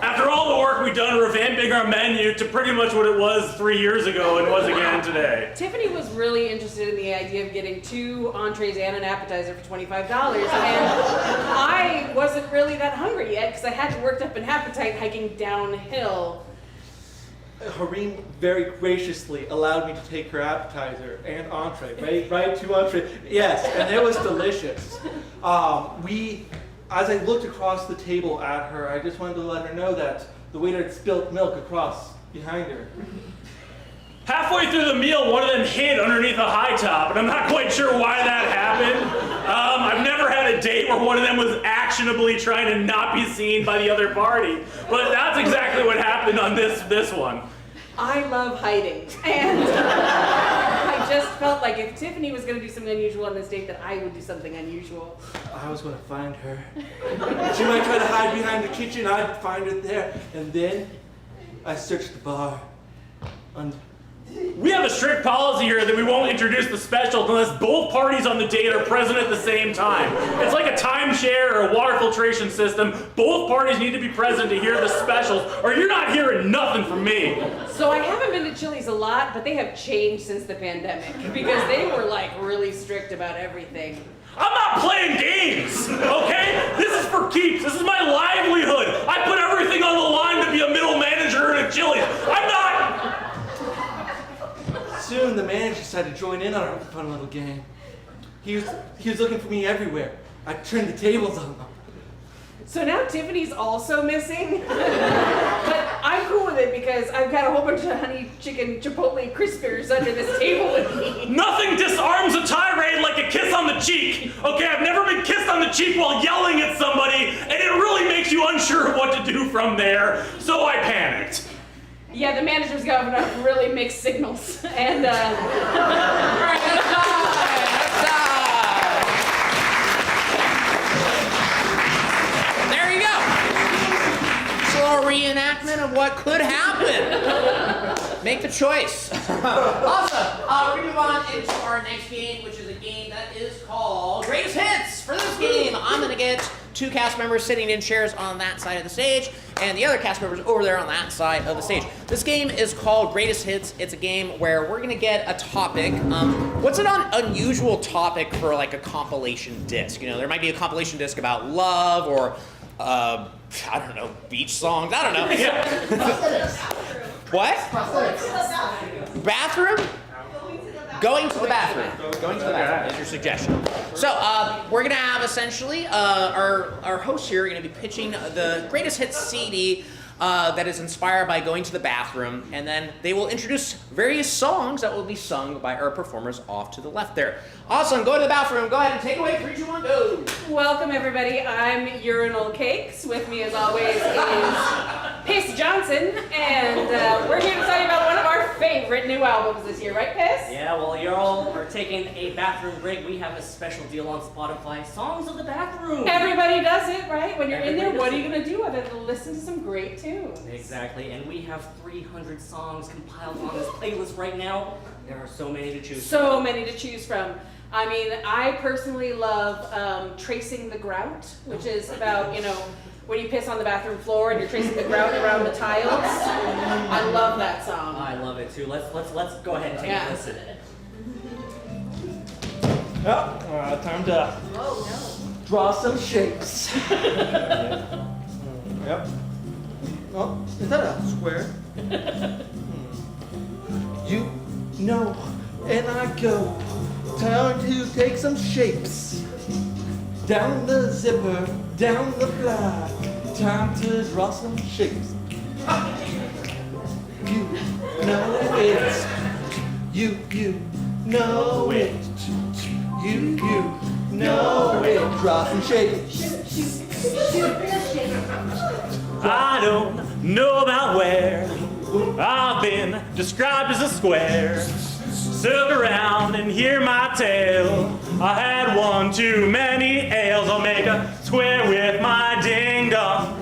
after all the work we've done revamping our menu to pretty much what it was 3 years ago and was again today. Tiffany was really interested in the idea of getting 2 entrees and an appetizer for $25, and I wasn't really that hungry yet because I hadn't worked up an appetite hiking downhill. Hareem very graciously allowed me to take her appetizer and entree, right to entree. Yes, and it was delicious. As I looked across the table at her, I just wanted to let her know that the waiter had spilt milk across behind her. Halfway through the meal, one of them hid underneath a high top, and I'm not quite sure why that happened. I've never had a date where one of them was actionably trying to not be seen by the other party, but that's exactly what happened on this one. I love hiding, and I just felt like if Tiffany was going to do something unusual on this date, that I would do something unusual. I was going to find her. She might try to hide behind the kitchen, I'd find her there. And then I searched the bar. We have a strict policy here that we won't introduce the specials unless both parties on the date are present at the same time. It's like a timeshare or a water filtration system. Both parties need to be present to hear the specials, or you're not hearing nothing from me. So I haven't been to Chili's a lot, but they have changed since the pandemic because they were like really strict about everything. I'm not playing games, okay? This is for keeps. This is my livelihood. I put everything on the line to be a middle manager in a Chili's. I'm not... Soon the manager decided to join in on our fun little game. He was looking for me everywhere. I turned the tables on him. So now Tiffany's also missing, but I'm cool with it because I've got a whole bunch of honey chicken chipotle crispers under this table with me. Nothing disarms a tirade like a kiss on the cheek. Okay, I've never been kissed on the cheek while yelling at somebody, and it really makes you unsure of what to do from there, so I panicked. Yeah, the manager's got enough really mixed signals, and All right, that's time. There you go. Just a little reenactment of what could happen. Make the choice. Awesome. We're going to move on into our next game, which is a game that is called Greatest Hits. For this game, I'm going to get 2 cast members sitting in chairs on that side of the stage, and the other cast members over there on that side of the stage. This game is called Greatest Hits. It's a game where we're going to get a topic. What's an unusual topic for like a compilation disc? You know, there might be a compilation disc about love or, I don't know, beach songs. I don't know. What? Bathroom? Going to the bathroom. Going to the bathroom is your suggestion. So we're gonna have essentially our hosts here are gonna be pitching the greatest hits CD that is inspired by going to the bathroom, and then they will introduce various songs that will be sung by our performers off to the left there. Awesome. Go to the bathroom. Go ahead and take away. 3, 2, 1, go. Welcome everybody. I'm Urinal Cakes. With me as always is Piss Johnson, and we're here to tell you about one of our favorite new albums this year, right, Piss? Yeah, well, you all are taking a bathroom break. We have a special deal on Spotify, Songs of the Bathroom. Everybody does it, right? When you're in there, Everybody what does are you gonna do other than listen to some great tunes? Exactly, and we have 300 songs compiled on this playlist right now. There are so many to choose So many to choose from. I mean, I personally love Tracing the Grout, which is about, you know, when you piss on the bathroom floor and you're tracing the grout around the tiles. I love that song. I love it too. Let's go ahead and take Yeah. a listen. Yep, time to draw some shapes. Yep. Oh, is that a square? You know, and I go time to take some shapes. Down the zipper, down the fly, time to draw some shapes. You know it. You know it. You know it. Draw some shapes. I don't know about where I've been described as a square. Sit around and hear my tale. I had one too many ales. I'll make a square with my ding dong.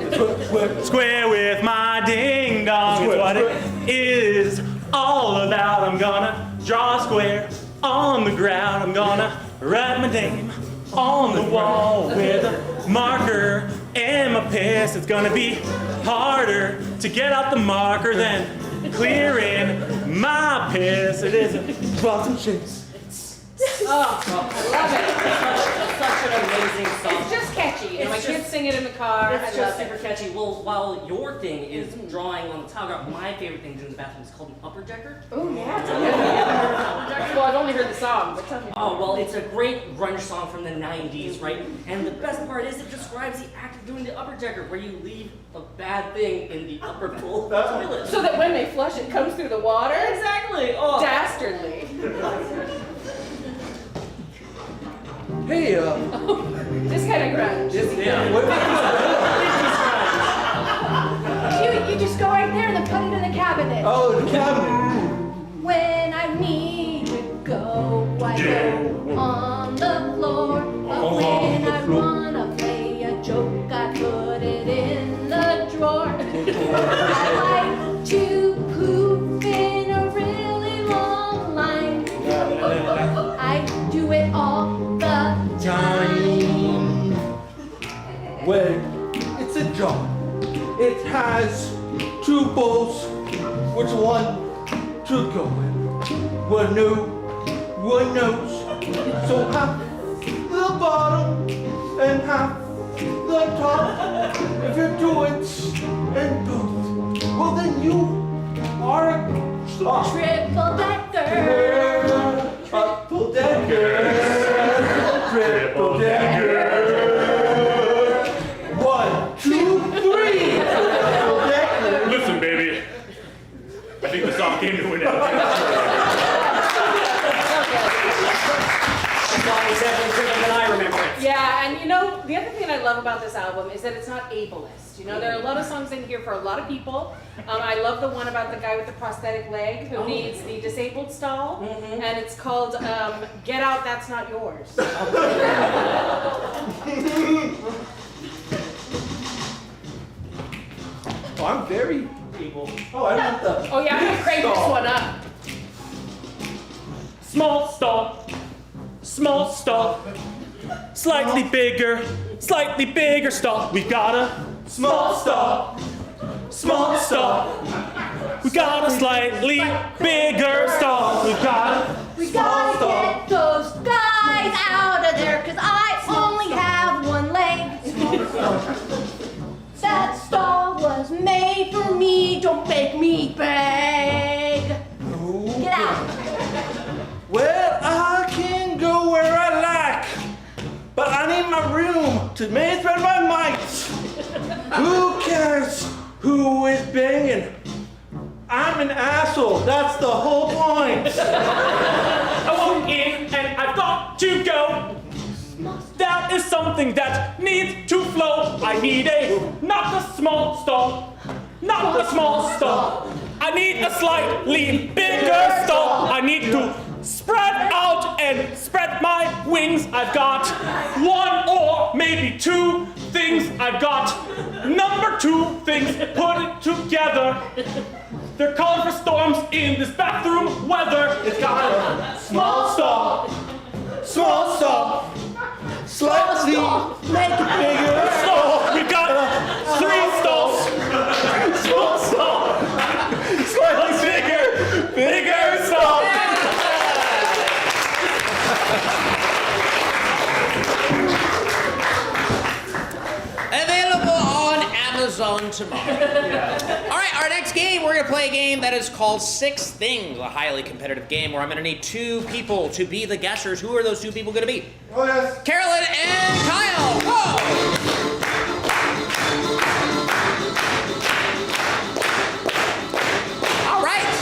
Square with my ding dong. It's what it is all about. I'm gonna draw a square on the ground. I'm gonna write my name on the wall with a marker and my piss. It's gonna be harder to get out the marker than clearing my piss. It is a Draw some shapes. Oh, I love it. It's such an amazing song. It's just catchy. You know, my It's kids just- sing it in the car. It's I just love super it. catchy. Well, while your thing is drawing on the tile grout, my favorite thing to do in the bathroom is called an upper decker. Oh, yeah. Well, I've only heard the song, but tell me. Oh, well, it's a great grunge song from the 90s, right? And the best part is it describes the act of doing the upper decker, where you leave a bad thing in the upper pool toilet. So that when they flush, it comes through the water? Exactly. Oh. Dastardly. Hey, This kind of grunge. Yeah. what? You just go right there and then put it in the cabinet. Oh, the cabinet. When I need to go, I go on the floor. But when I wanna play a joke, I put it in the drawer. I like to poop in a really long line. I do it all the time. Well, it's a jar. It has 2 bowls. Which one to go in? One knows. So half the bottom and half the top. If you do it in both, well then you are a star. Triple decker. Triple decker. Triple decker. 1, 2, 3. Triple decker. Listen, baby. I think the song came to an end. That song is definitely different than I remember it. Yeah, and you know, the other thing I love about this album is that it's not ableist. You know, there are a lot of songs in here for a lot of people. I love the one about the guy with the prosthetic leg who needs the disabled stall, and it's called Get Out, That's Not Yours. Oh, I'm very able. Oh, I want the. Oh yeah, I'm gonna crank this one up. Small stall, slightly bigger stall. We got a small stall. We got a slightly bigger stall. We We gotta get those guys out of there, 'cause I only have one leg. That stall was made for me, don't make me beg. Get out. Well, to manage my might. Who cares who is banging? I'm an asshole. That's the whole point. I walk in and I've got to go. That is something that needs to flow. I need not a small stall, not a small stall. I need a slightly bigger stall. I need to spread out and spread my wings. I've got one or maybe two things. I've got number two things. Put it together. They're calling for storms in this bathroom weather. It's got a small stall. Small stall. Slightly make it bigger. Stall. We've got 3 stalls. Small stall. Slightly bigger stall. Available on Amazon tomorrow. All right, our next game, we're going to play a game that is called 6 Things, a highly competitive game where I'm going to need 2 people to be the guessers. Who are those 2 people going to be? Oh yes. Carolyn and Kyle. Whoa! All right.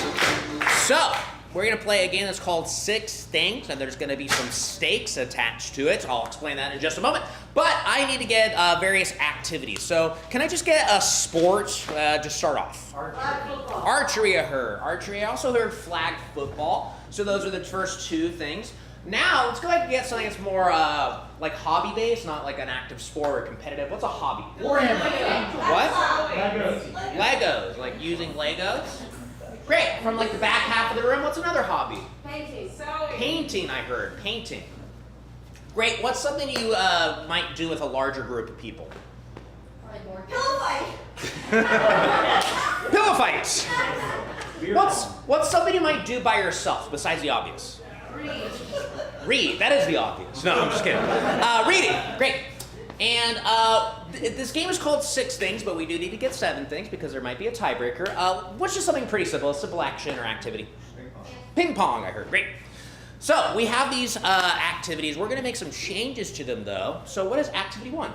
So, we're going to play a game that's called 6 Things, and there's going to be some stakes attached to it. I'll explain that in just a moment. But I need to get various activities. So, can I just get a sport to start off? Archery, I heard. Archery, I also heard flag football. So those are the first 2 things. Now, let's go ahead and get something that's more like hobby-based, not like an active sport or competitive. What's a hobby? Warhammer. What? Legos. Like using Legos? Great. From like the back half of the room, what's another hobby? Painting. Painting, I heard. Painting. Great. What's something you might do with a larger group of people? Pillow fight. Pillow fights. What's something you might do by yourself besides the obvious? Read. That is the obvious. No, I'm just kidding. Reading. Great. And this game is called 6 Things, but we do need to get 7 things because there might be a tiebreaker. What's just something pretty simple, a simple action or activity? Ping pong, I heard. Great. So we have these activities. We're going to make some changes to them, though. So what is activity 1?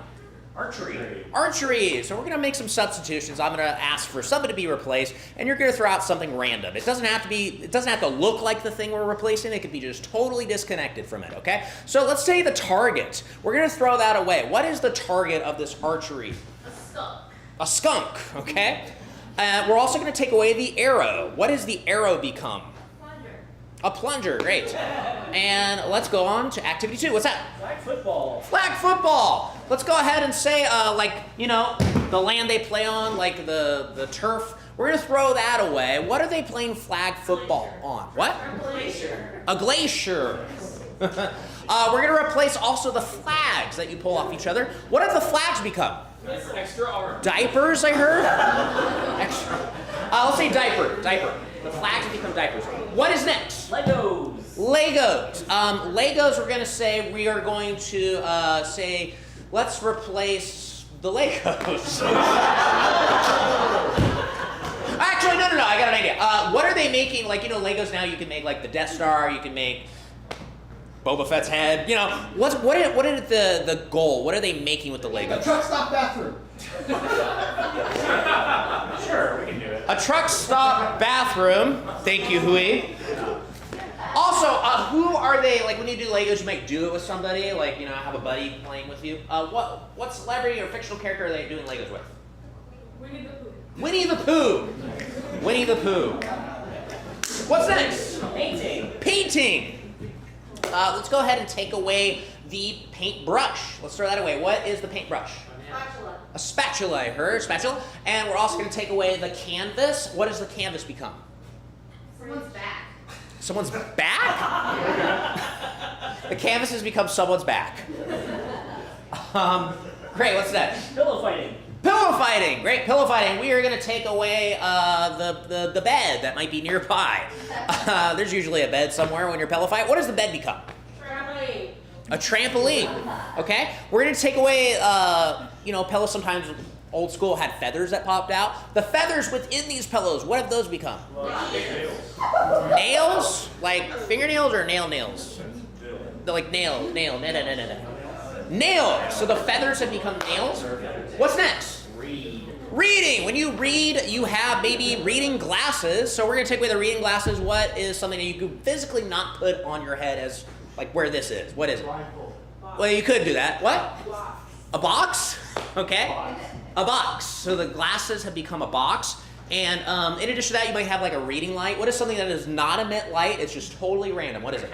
Archery. Archery. So we're going to make some substitutions. I'm going to ask for something to be replaced, and you're going to throw out something random. It doesn't have to look like the thing we're replacing. It could be just totally disconnected from it, okay? So let's say the target. We're going to throw that away. What is the target of this archery? A skunk. A skunk, okay? We're also going to take away the arrow. What does the arrow become? A plunger, great. And let's go on to activity 2. What's that? Flag football. Flag football. Let's go ahead and say, the land they play on, like the turf. We're gonna throw that away. What are they playing flag football on? What? A glacier. A glacier. We're gonna replace also the flags that you pull off each other. What have the flags become? Extra arm. Diapers, I heard. Extra. Let's say diaper. Diaper. The flags have become diapers. What is next? Legos. Legos. Legos, we're going to say, we are going to say, let's replace the Legos. Actually, no, I got an idea. What are they making? Like, Legos now, you can make, like, the Death Star, you can make Boba Fett's head. What is the goal? What are they making with the Legos? A truck stop bathroom. Sure, we can do it. A truck stop bathroom. Thank you, Hui. Also, who are they? Like when you do Legos, you might do it with somebody. Like have a buddy playing with you. What celebrity or fictional character are they doing Legos with? Winnie the Pooh. Winnie the Pooh. Winnie the Pooh. What's next? Painting. Painting. Let's go ahead and take away the paintbrush. Let's throw that away. What is the paintbrush? Spatula. A spatula, I heard. Spatula. And we're also going to take away the canvas. What does the canvas become? Someone's back. Someone's back? The canvas has become someone's back. Great, what's next? Pillow fighting. Pillow fighting. Great, pillow fighting. We are going to take away the bed that might be nearby. There's usually a bed somewhere when you're pillow fight. What does the bed become? Trampoline. A trampoline. Okay? We're going to take away, pillows sometimes old school had feathers that popped out. The feathers within these pillows, what have those become? Nails? Like fingernails or nails? They're like nail. Nails. So the feathers have become nails. What's next? Reading. When you read, you have maybe reading glasses. So we're going to take away the reading glasses. What is something that you could physically not put on your head as like where this is? What is it? Well, you could do that. What? A box? Okay. A box. So the glasses have become a box. And in addition to that, you might have like a reading light. What is something that does not emit light? It's just totally random. What is it?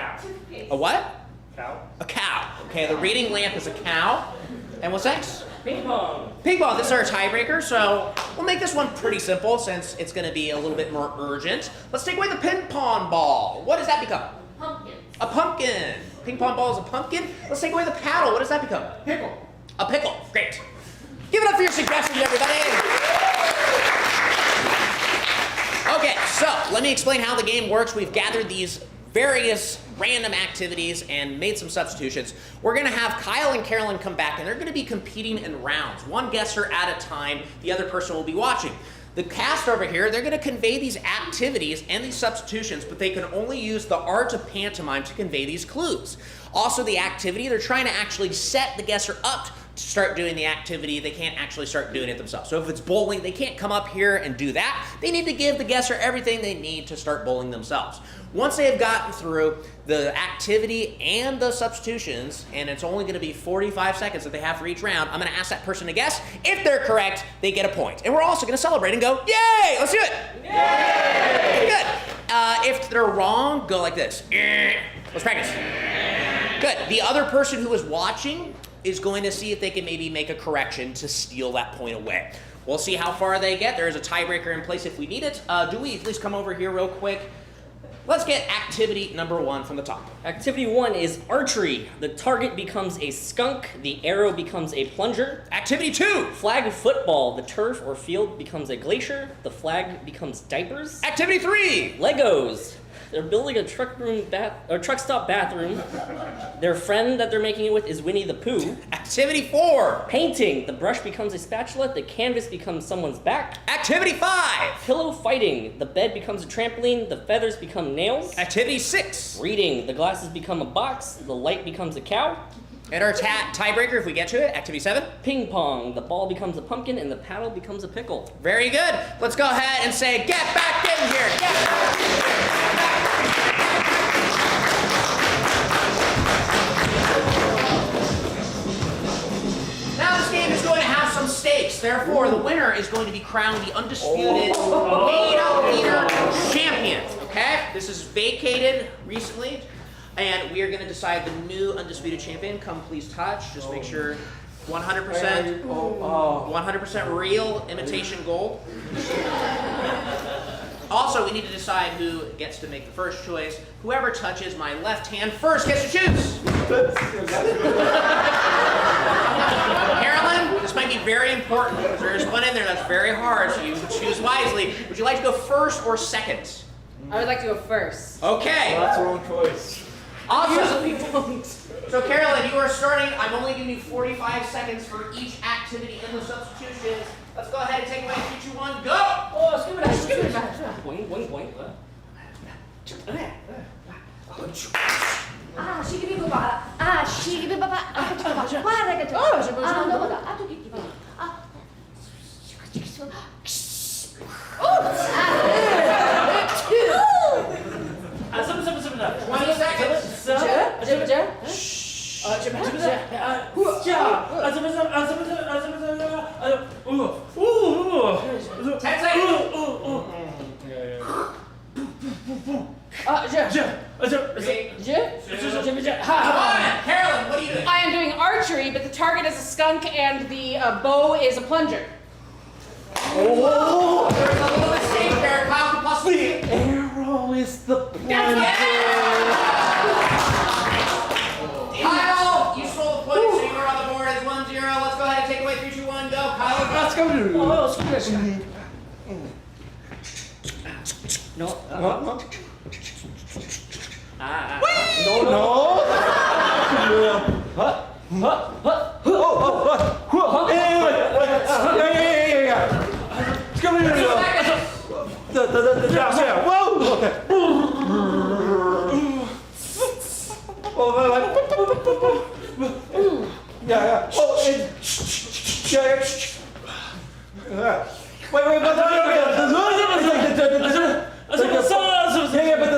A what? Cow. A cow. Okay, the reading lamp is a cow. And what's next? Ping pong. Ping pong. This is our tiebreaker, so we'll make this one pretty simple since it's going to be a little bit more urgent. Let's take away the ping pong ball. What does that become? Pumpkins. A pumpkin. Ping pong ball is a pumpkin. Let's take away the paddle. What does that become? Pickle. A pickle. Great. Give it up for your suggestions, everybody. Okay, so let me explain how the game works. We've gathered these various random activities and made some substitutions. We're going to have Kyle and Carolyn come back, and they're going to be competing in rounds. One guesser at a time. The other person will be watching. The cast over here, they're going to convey these activities and these substitutions, but they can only use the art of pantomime to convey these clues. Also, the activity, they're trying to actually set the guesser up to start doing the activity. They can't actually start doing it themselves. So if it's bowling, they can't come up here and do that. They need to give the guesser everything they need to start bowling themselves. Once they have gotten through the activity and the substitutions, and it's only going to be 45 seconds that they have for each round, I'm going to ask that person to guess. If they're correct, they get a point. And we're also going to celebrate and go, yay! Let's do it! Yay! Good. If they're wrong, go like this. Let's practice. Good. The other person who is watching is going to see if they can maybe make a correction to steal that point away. We'll see how far they get. There is a tiebreaker in place if we need it. Dewey, please come over here real quick. Let's get activity number 1 from the top. Activity 1 is archery. The target becomes a skunk. The arrow becomes a plunger. Activity 2. Flag football. The turf or field becomes a glacier. The flag becomes diapers. Activity 3. Legos. They're building a truck stop bathroom. Their friend that they're making it with is Winnie the Pooh. Activity 4. Painting. The brush becomes a spatula. The canvas becomes someone's back. Activity 5. Pillow fighting. The bed becomes a trampoline. The feathers become nails. Activity 6. Reading. The glasses become a box. The light becomes a cow. And our tiebreaker, if we get to it, activity 7. Ping pong. The ball becomes a pumpkin and the paddle becomes a pickle. Very good. Let's go ahead and say, get back in here. Get back. Now this game is going to have some stakes. Therefore, the winner is going to be crowned the undisputed Beta Theater champion. Okay? This is vacated recently. And we are going to decide the new undisputed champion. Come please touch. Just make sure 100% real imitation gold. Also, we need to decide who gets to make the first choice. Whoever touches my left hand first gets to choose. Carolyn, this might be very important because there's one in there that's very hard, so you choose wisely. Would you like to go first or second? I would like to go first. Okay. That's the wrong choice. Awesome. So Carolyn, you are starting. I'm only giving you 45 seconds for each activity in the substitutions. Let's go ahead and take away 3, 2, 1, go! Oh, scoop it out. Boing, boing, boing. Carolyn, what are you doing? I am doing archery, but the target is a skunk and the bow is a plunger. Oh! There's a little mistake there. Kyle, plus The arrow is the plunger. Kyle, you stole the point, so you are on the board as 1-0. Let's go ahead and take away 3, 2, 1, go. Kyle, Let's go. No. Yeah. Oh, and yeah. Wait. Yeah, but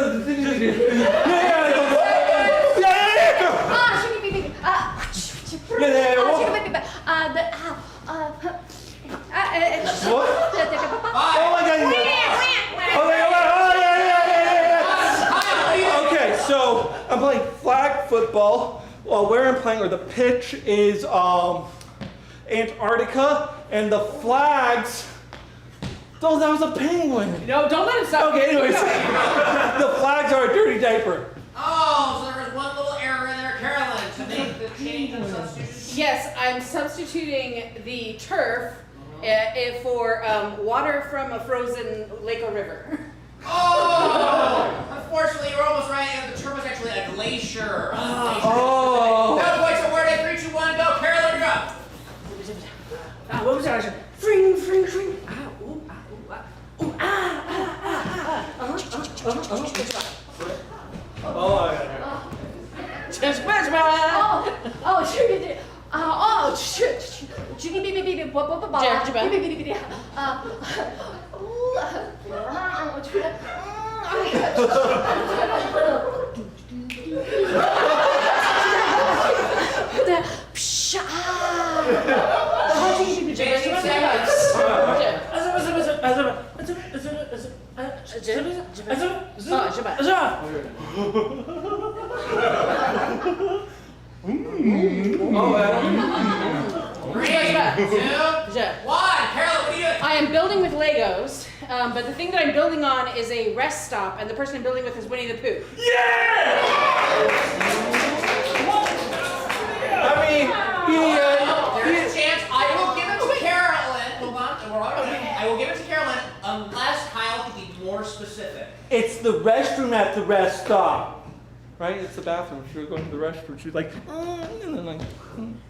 what? Oh my God! Okay, so I'm playing flag football. Where I'm playing, or the pitch is Antarctica, and the flags. Oh, that was a penguin. No, don't let him stop. Okay, anyways, the flags are a dirty diaper. Oh, so there was one little error in there, Carolyn, to make the change and substitution. Yes, I'm substituting the turf for water from a frozen lake or river. Oh! Unfortunately, you were almost right. The term was actually a glacier. Oh. No points awarded. 3, 2, 1, go. Carolyn, you're up. What was that? Fring. Carolyn, what are you doing? I am building with Legos, but the thing that I'm building on is a rest stop, and the person I'm building with is Winnie the Pooh. There's a chance I will give it to Carolyn. Hold on. I will give it to Carolyn unless Kyle can be more specific. It's the restroom at the rest stop. Right? It's the bathroom. She was going to the restroom. She was like, and then like.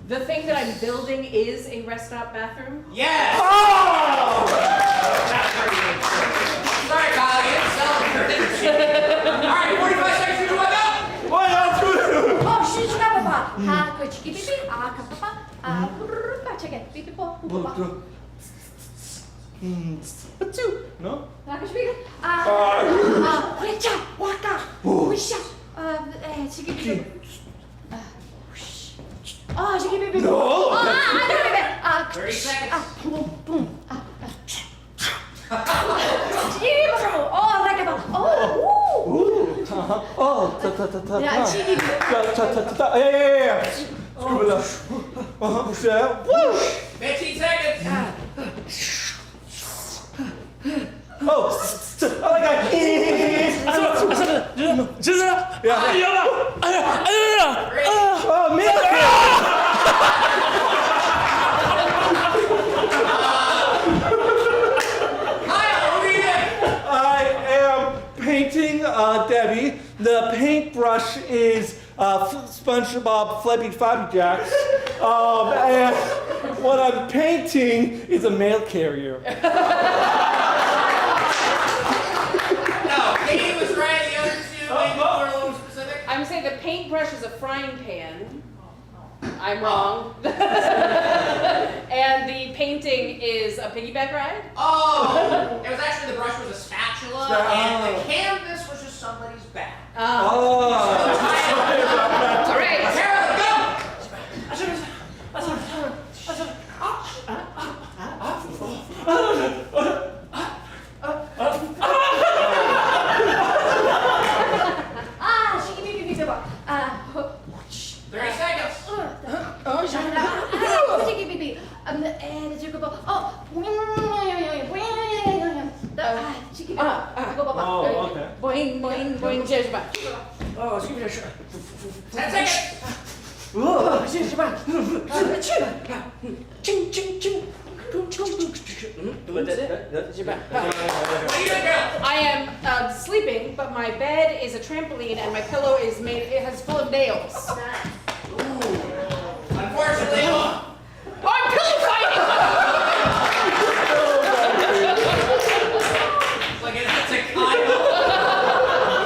The thing that I'm building is a rest stop bathroom. Yes! Oh! Sorry, Kyle, you didn't sell it. All right, 45 seconds, 3, 2, 1, go! Why not? No? No. 30 seconds. Yeah. Screw it up. Push it out. Woo! 15 seconds. Oh, I like that. Oh, man. I am painting Debbie. The paintbrush is SpongeBob Flappy Flappy Jacks. And what I'm painting is a mail carrier. Katie was right. The other two, maybe more a little specific. I'm saying the paintbrush is a frying pan. I'm wrong. And the painting is a piggyback ride. Oh, it was actually the brush was a spatula, and the canvas was just somebody's back. Oh. All right. Carolyn, go! Boing, boing, boing, Jezebel. Oh, excuse me, sure. 10 seconds. Oh, ching, ching, ching. What are you doing, Carolyn? I am sleeping, but my bed is a trampoline and my pillow is made, it has full of nails. Unfortunately, I'm pillow fighting! it's like it's a Kyle.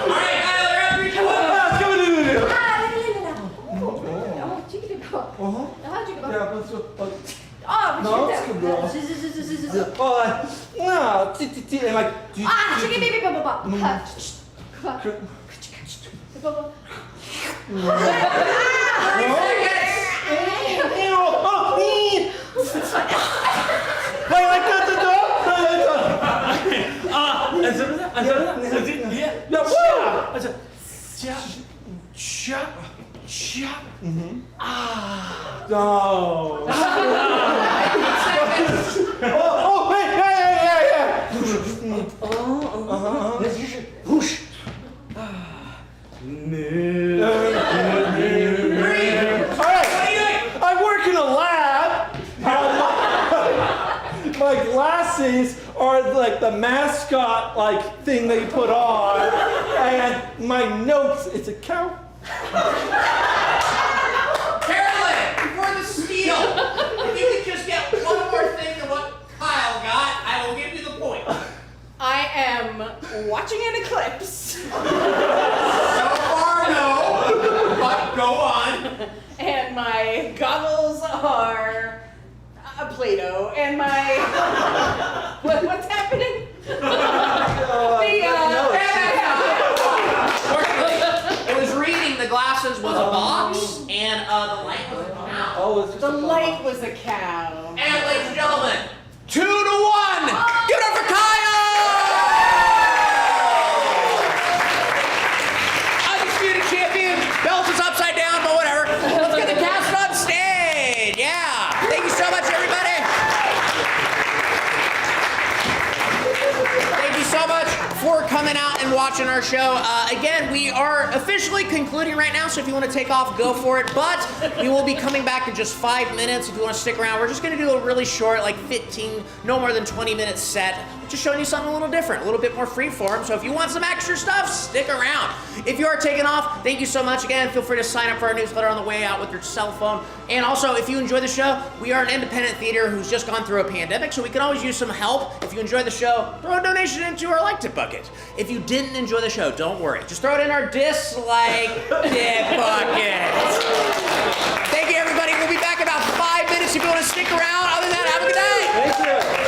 All right, Kyle, you're up. 3, 2, 1. Ah, yeah, and like. Chicken baby bubba bubba. Wait, like that the dog? No. Oh, wait, Alright, I work in a lab. My glasses are like the mascot like thing they put on. And my notes, it's a cow. Carolyn, before the steal, if you could just get one more thing than what Kyle got, I will give you the point. I am watching an eclipse. So far, no, but go on. And my goggles are Play-Doh. And my what's happening? It was reading. The glasses was a box, and the light was a cow. Oh, it's just The light was a cow. And ladies and gentlemen, 2-1. Give it up for Kyle. Undisputed champion. Belt is upside down, but whatever. Let's get the cast on stage. Yeah. Thank you so much, everybody. Thank you so much for coming out and watching our show. Again, we are officially concluding right now, so if you want to take off, go for it. But we will be coming back in just 5 minutes. If you want to stick around, we're just going to do a really short, like 15, no more than 20-minute set, just showing you something a little different, a little bit more freeform. So if you want some extra stuff, stick around. If you are taking off, thank you so much. Again, feel free to sign up for our newsletter on the way out with your cell phone. And also, if you enjoy the show, we are an independent theater who's just gone through a pandemic, so we can always use some help. If you enjoy the show, throw a donation into our like tip bucket. If you didn't enjoy the show, don't worry. Just throw it in our dislike tip bucket. Thank you, everybody. We'll be back in about 5 minutes if you want to stick around. Other than that, have a good night. Thank you.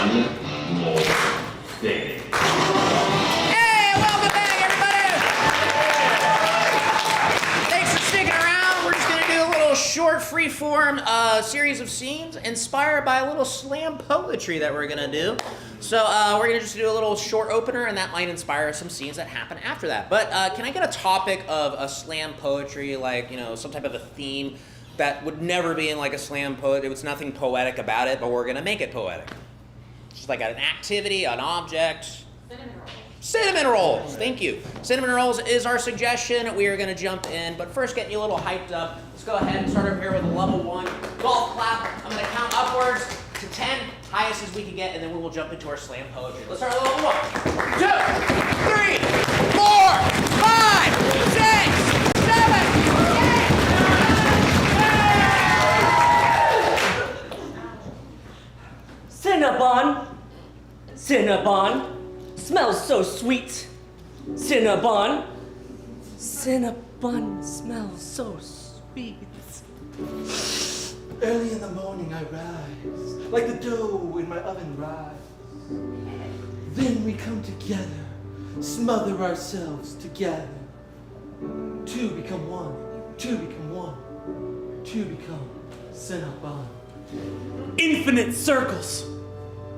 one more thing. Hey, welcome back, everybody! Thanks for sticking around. We're just going to do a little short, free-form series of scenes inspired by a little slam poetry that we're going to do. So we're going to just do a little short opener, and that might inspire some scenes that happen after that. But can I get a topic of a slam poetry, like, some type of a theme that would never be in like a slam poet? It was nothing poetic about it, but we're going to make it poetic. Just like an activity, an object. Cinnamon roll. Cinnamon rolls, thank you. Cinnamon rolls is our suggestion. We are going to jump in, but first getting you a little hyped up. Let's go ahead and start up here with a level 1 golf clap. I'm going to count upwards to 10, highest as we can get, and then we will jump into our slam poetry. Let's start with level 1, 2, 3, 4, 5, 6, 7, 8. Cinnabon. Cinnabon. Smells so sweet. Cinnabon. Cinnabon smells so sweet. Early in the morning I rise, like the dough in my oven rise. Then we come together, smother ourselves together. Two become one, two become one, two become Cinnabon. Infinite circles.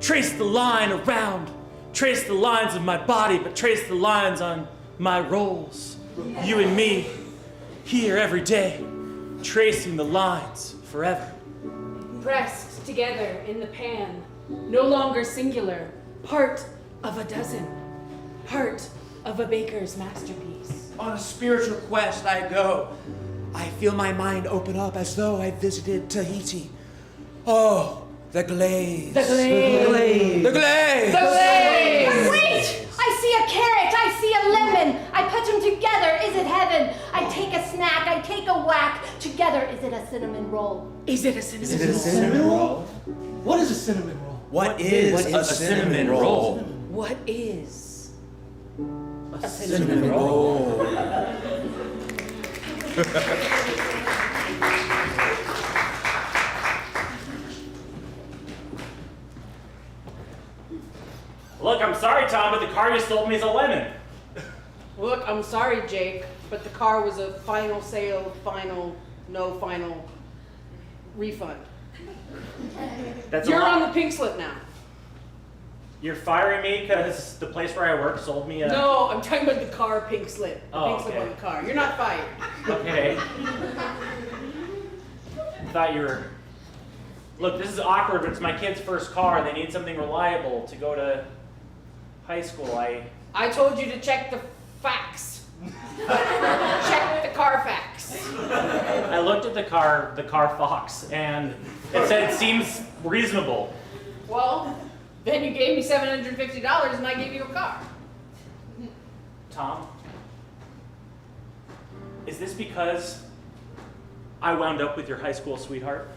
Trace the line around. Trace the lines of my body, but trace the lines on my rolls. You and me, here every day, tracing the lines forever. Pressed together in the pan, no longer singular, part of a dozen, part of a baker's masterpiece. On a spiritual quest I go. I feel my mind open up as though I visited Tahiti. Oh, the glaze. The glaze. The glaze. The glaze. Wait! I see a carrot. I see a lemon. I put them together. Is it heaven? I take a snack. I take a whack. Together, is it a cinnamon roll? Is it a cinnamon Is it a cinnamon roll? What is a cinnamon roll? What is a cinnamon roll? What is A cinnamon roll. Look, I'm sorry, Tom, but the car you sold me is a lemon. Look, I'm sorry, Jake, but the car was a final sale, no final refund. That's You're a lot. on the pink slip now. You're firing me because the place where I work sold me a... No, I'm talking about the car pink slip. The Oh, pink slip okay. on the car. You're not fired. Okay. Thought you were... Look, this is awkward, but it's my kid's first car. They need something reliable to go to high school. I told you to check the facts. Check the car facts. I looked at the car Fox, and it said seems reasonable. Well, then you gave me $750 and I gave you a car. Tom, is this because I wound up with your high school sweetheart?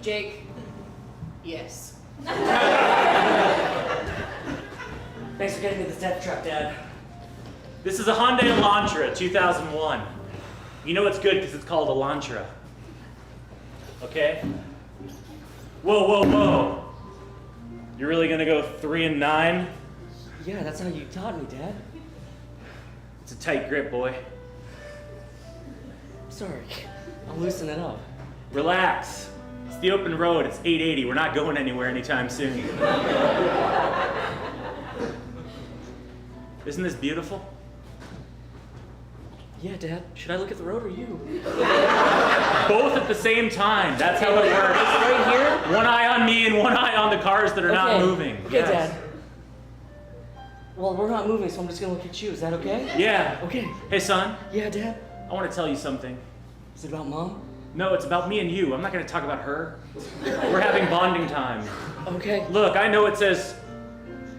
Jake, yes. Thanks for getting me this death trap, Dad. This is a Hyundai Elantra 2001. You know it's good because it's called Elantra. Okay? Whoa, whoa, whoa. You're really gonna go 3 and 9? Yeah, that's how you taught me, Dad. It's a tight grip, boy. Sorry, I'll loosen it up. Relax. It's the open road. It's 880. We're not going anywhere anytime soon. Isn't this beautiful? Yeah, Dad. Should I look at the road or you? Both at the same time. That's how it works. Right here? One eye on me and one eye on the cars that are not moving. Okay, Yes. Dad. Well, we're not moving, so I'm just gonna look at you. Is that okay? Yeah. Okay. Hey, son. Yeah, Dad. I want to tell you something. Is it about Mom? No, it's about me and you. I'm not going to talk about her. We're having bonding time. Okay. Look, I know it says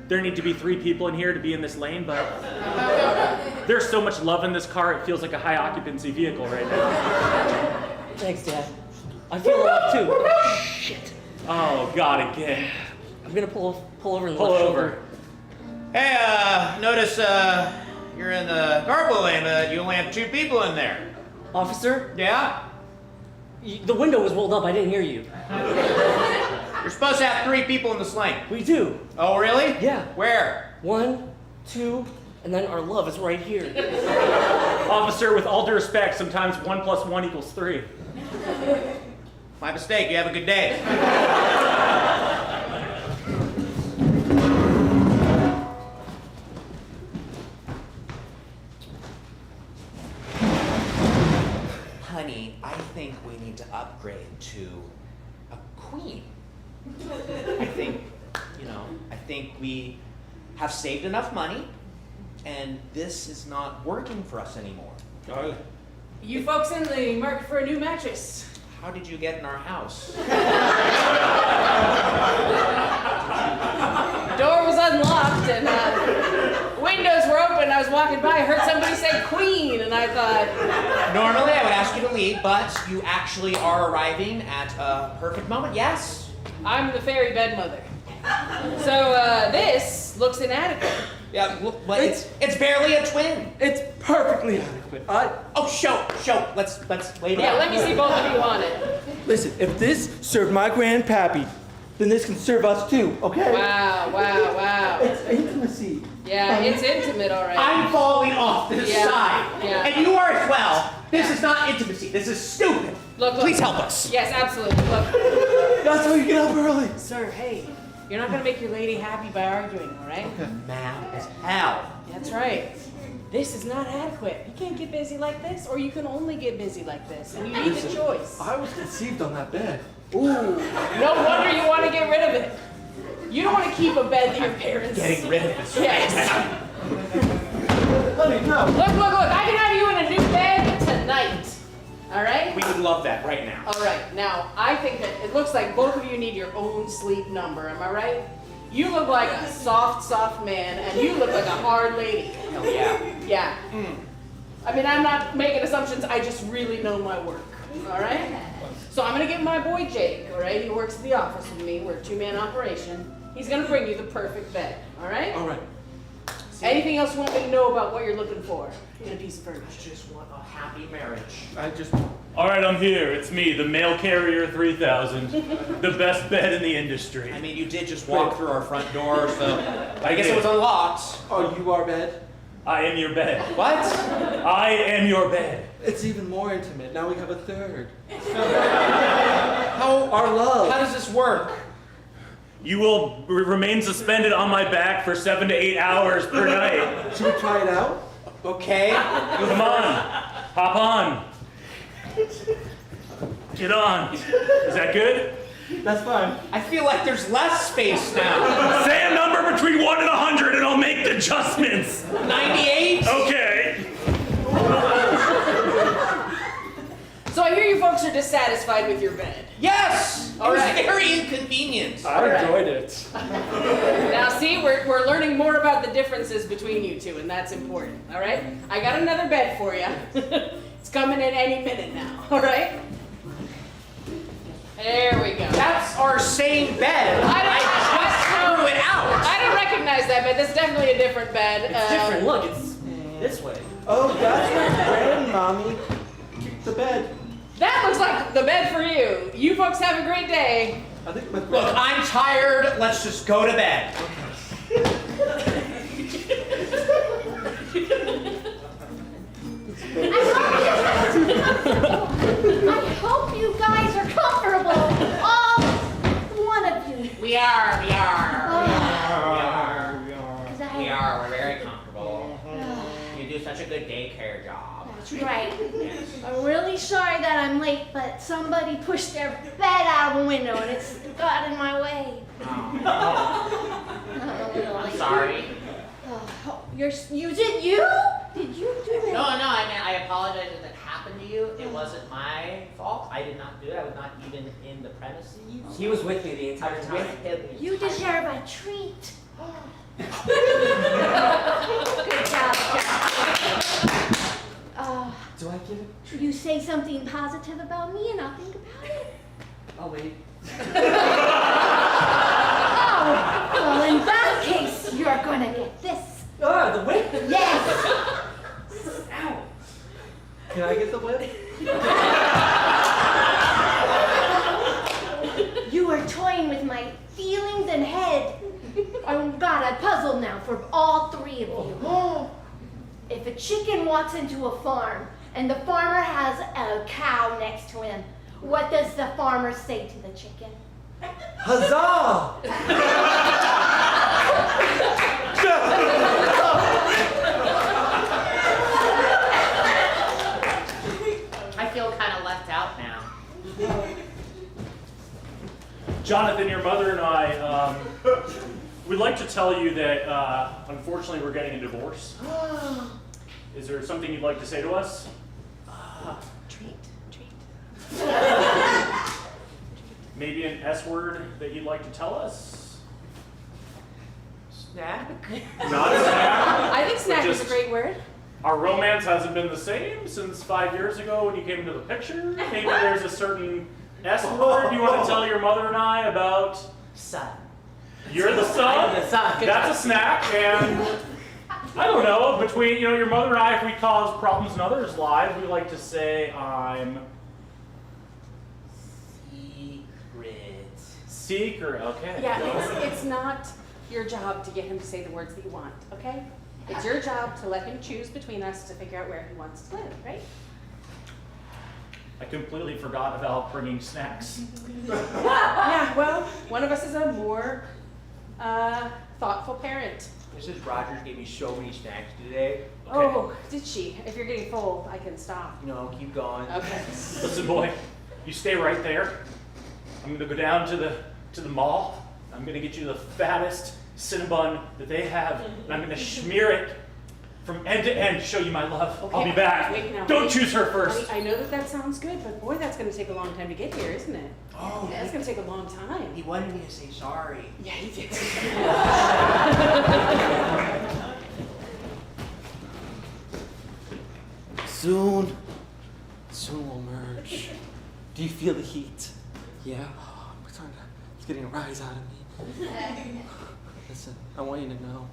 there need to be 3 people in here to be in this lane, but there's so much love in this car, it feels like a high occupancy vehicle right now. Thanks, Dad. I feel love too. Shit. Oh, God, again. I'm gonna pull over and Pull over. Hey, notice you're in the carpool lane, but you only have 2 people in there. Officer, Yeah? the window was rolled up. I didn't hear you. You're supposed to have 3 people in the sling. We do. Oh, really? Yeah. Where? 1, 2, and then our love is right here. Officer, with all due respect, sometimes 1 + 1 = 3. My mistake. You have a good day. Honey, I think we need to upgrade to a queen. I think we have saved enough money, and this is not working for us anymore. You folks in the market for a new mattress? How did you get in our house? Door was unlocked and windows were open. I was walking by, I heard somebody say queen, and I thought... Normally I would ask you to leave, but you actually are arriving at a perfect moment, yes? I'm the fairy bed mother. So this looks inadequate. Yeah, but it's barely a twin. It's perfectly adequate. Oh, show. Let's lay down. Yeah, let me see both of you on it. Listen, if this served my grandpappy, then this can serve us too, okay? Wow. It's intimacy. Yeah, it's intimate, all right. I'm falling off to the Yeah, side. yeah. And you are as well. This is not intimacy. This is stupid. Look. Please help us. Yes, absolutely. Look. That's how you get up early. Sir, hey, you're not gonna make your lady happy by arguing, all right? Mad as hell. That's right. This is not adequate. You can't get busy like this, or you can only get busy like this, and you need the choice. I was conceived on that bed. Ooh, no wonder you want to get rid of it. You don't want to keep a bed that your parents... Getting rid of this. Yes. Honey, no. Look, I can have you in a new bed tonight. All right? We would love that right now. All right, now, I think that it looks like both of you need your own sleep number, am I right? You look like a soft man, and you look like a hard lady. Hell yeah. Yeah. I mean, I'm not making assumptions, I just really know my work, all right? So I'm gonna get my boy Jake, all right? He works at the office with me, we're a 2-man operation. He's gonna bring you the perfect bed, all right? All right. Anything else you want me to know about what you're looking for in a piece of furniture? I just want a happy marriage. I just... All right, I'm here. It's me, the Mail Carrier 3000, the best bed in the industry. I mean, you did just walk through our front door, so I guess it was unlocked. Are you our bed? I am your bed. What? I am your bed. It's even more intimate. Now we have a third. How Our love. How does this work? You will remain suspended on my back for 7 to 8 hours per night. Should we try it out? Okay. Come on, hop on. Get on. Is that good? That's fine. I feel like there's less space now. Say a number between 1 and 100 and I'll make the adjustments. 98? Okay. So I hear you folks are dissatisfied with your bed. Yes! All it was right. very inconvenient. I enjoyed it. Now see, we're learning more about the differences between you two, and that's important, all right? I got another bed for you. It's coming in any minute now, all right? There we go. That's our same bed. I just threw it out. I don't recognize that bed. This is definitely a different bed. It's different. Look, it's this way. Oh, that's my grandmommy. The bed. That looks like the bed for you. You folks have a great day. I think my Look, I'm tired. Let's just go to bed. I hope you guys are comfortable. All one of you. We are. Because We're very comfortable. You do such a good daycare job. That's right. I'm really sorry that I'm late, but somebody pushed their bed out of the window and it's got in my way. I'm sorry. You did you? Did you do it? No, I mean, I apologize if it happened to you. It wasn't my fault. I did not do it. I was not even in the premises. He was with me the I entire was time. with him. You deserve a treat. Good job, Jack. Do I get it? You say something positive about me and I'll think about it. I'll wait. Oh, well, in that case, you're gonna get this. Ah, the whip! Yes! Ow! Can I get the whip? You were toying with my for all three of you. If a chicken walks into a farm and the farmer has a cow next to him, what does the farmer say to the chicken? Huzzah! I feel kind of left out now. Jonathan, your mother and I, we'd like to tell you that unfortunately we're getting a divorce. Is there something you'd like to say to us? Treat. Maybe an S word that you'd like to tell us? Snack? Not a snack. I think snack is a Just- great word. Our romance hasn't been the same since 5 years ago when you came into the picture. Maybe there's a certain S word you want to tell your mother and I about. Son. You're the son. I'm the son. Good That's a snack, and I don't know. Between your mother and I, if we cause problems in others' lives, we like to say I'm secret. Okay. Yeah, it's not your job to get him to say the words that you want, okay? It's your job to let him choose between us to figure out where he wants to live, right? I completely forgot about bringing snacks. Yeah, well, one of us is a more thoughtful parent. Mrs. Rogers gave me so many snacks today. Oh, did she? If you're getting full, I can stop. No, keep going. Okay. Listen, boy, you stay right there. I'm gonna go down to the mall. I'm gonna get you the fattest Cinnabon that they have, and I'm gonna smear it from end to end to show you my love. Okay. I'll be back. Wait, now, Don't wait. choose her first. I know that sounds good, but boy, that's going to take a long time to get here, isn't it? Oh, That's going to take a long time. he wanted me to say sorry. Yeah, he did. Soon we'll merge. Do you feel the heat? Yeah. It's getting a rise out of me. Listen, I want you to know.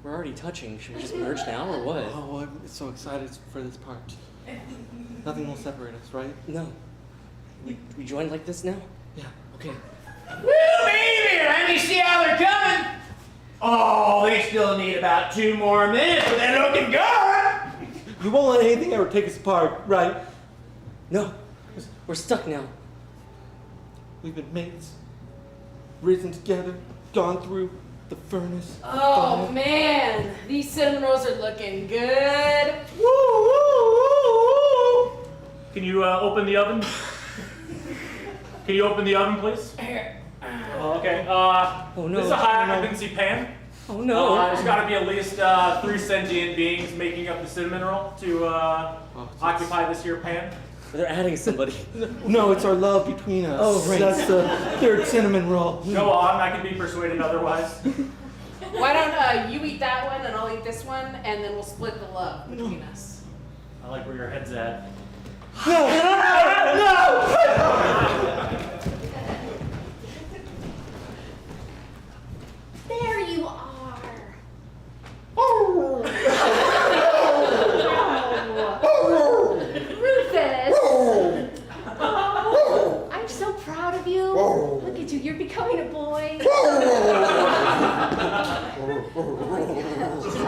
We're already touching. Should we just merge now or what? Oh, I'm so excited for this part. Nothing will separate us, right? No. We joined like this now? Yeah. Okay. Woo, baby! Let me see how they're coming. Oh, they still need about 2 more minutes, but they're looking good. You won't let anything ever take us apart, right? No. We're stuck now. We've been mates, risen together, gone through the furnace. Oh, fire. man. These cinnamon rolls are looking good. Woo, woo, woo, woo. Can you open the oven? Can you open the oven, please? Okay. Oh, no. This is a high occupancy pan. Oh no. There's got to be at least 3 sentient beings making up the cinnamon roll to occupy this here pan. They're adding somebody. No, it's our love between us. Oh, right. That's the third cinnamon roll. Go on, I can be persuaded otherwise. Why don't you eat that one and I'll eat this one, and then we'll split the love between us. I like where your head's at. There you are. Rufus. Oh, I'm so proud of you. Look at you, you're becoming a boy.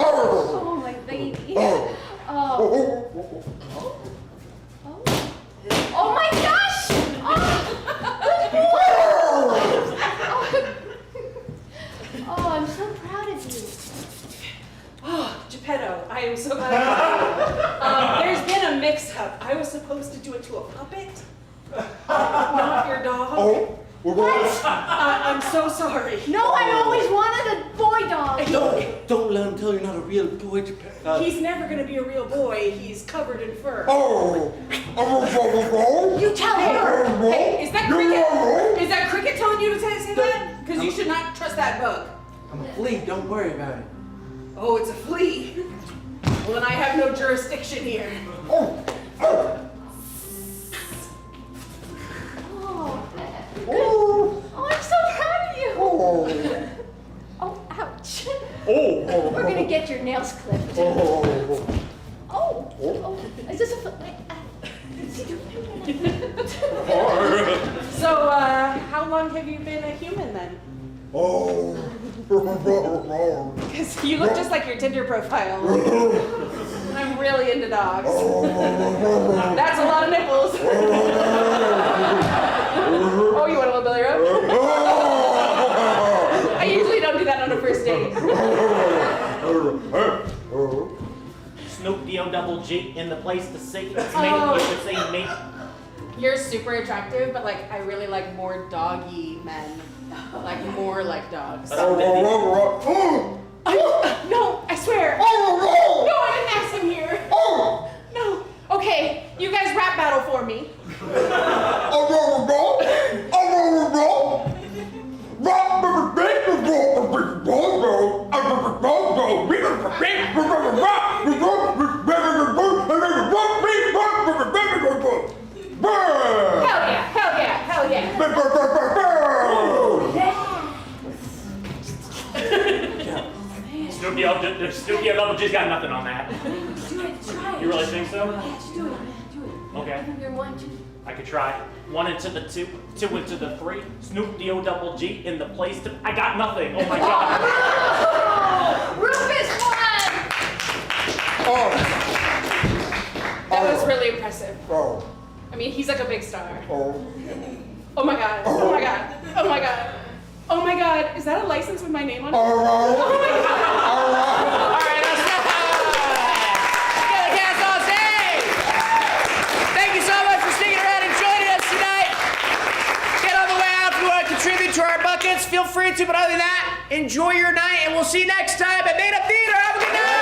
Oh, my baby. Oh. Oh. Oh my gosh! Oh, I'm so proud of you. Oh, Geppetto, I am so glad I got you. There's been a mix-up. I was supposed to do it to a puppet, not your dog. What? I'm so sorry. No, I always wanted a boy dog. Don't let him tell you're not a real boy. He's never going to be a real boy. He's covered in fur. You tell her. Hey, is that Cricket? Is that Cricket telling you to say that? Because you should not trust that bug. I'm a flea, don't worry about it. Oh, it's a flea. Well, then I have no jurisdiction here. Oh, I'm so proud of you. Oh, ouch. We're gonna get your nails clipped. Oh, is this a foot? So, how long have you been a human then? Because you look just like your Tinder profile. And I'm really into dogs. That's a lot of nipples. Oh, you want a little belly rub? I usually don't do that on a first date. Snoop D-O double G in the place to see. It's Oh. me. You should see me. You're super attractive, but like I really like more doggy men. Like more like dogs. But I'm busy. No, I swear. No, I didn't ask him here. No. Okay, you guys rap battle for me. Hell yeah, hell yeah, hell yeah. Snoopy Double G's got nothing on that. Do it, try it. You really think so? Yeah, just do it. Do it. Okay. You're 1, 2. I could try. 1 into the 2, 2 into the 3. Snoop D-O double G in the place to. I got nothing. Oh my god. Rufus won! That was really impressive. I mean, he's like a big star. Oh my god. Oh my god. Oh my god. Oh my god. Is that a license with my name on it? Oh my god. All right, let's go. Get the cast on stage. Thank you so much for sticking around and joining us tonight. Get on the way out if you want to contribute to our buckets. Feel free to, but other than that, enjoy your night, and we'll see you next time at Made Up Theater. Have a good night.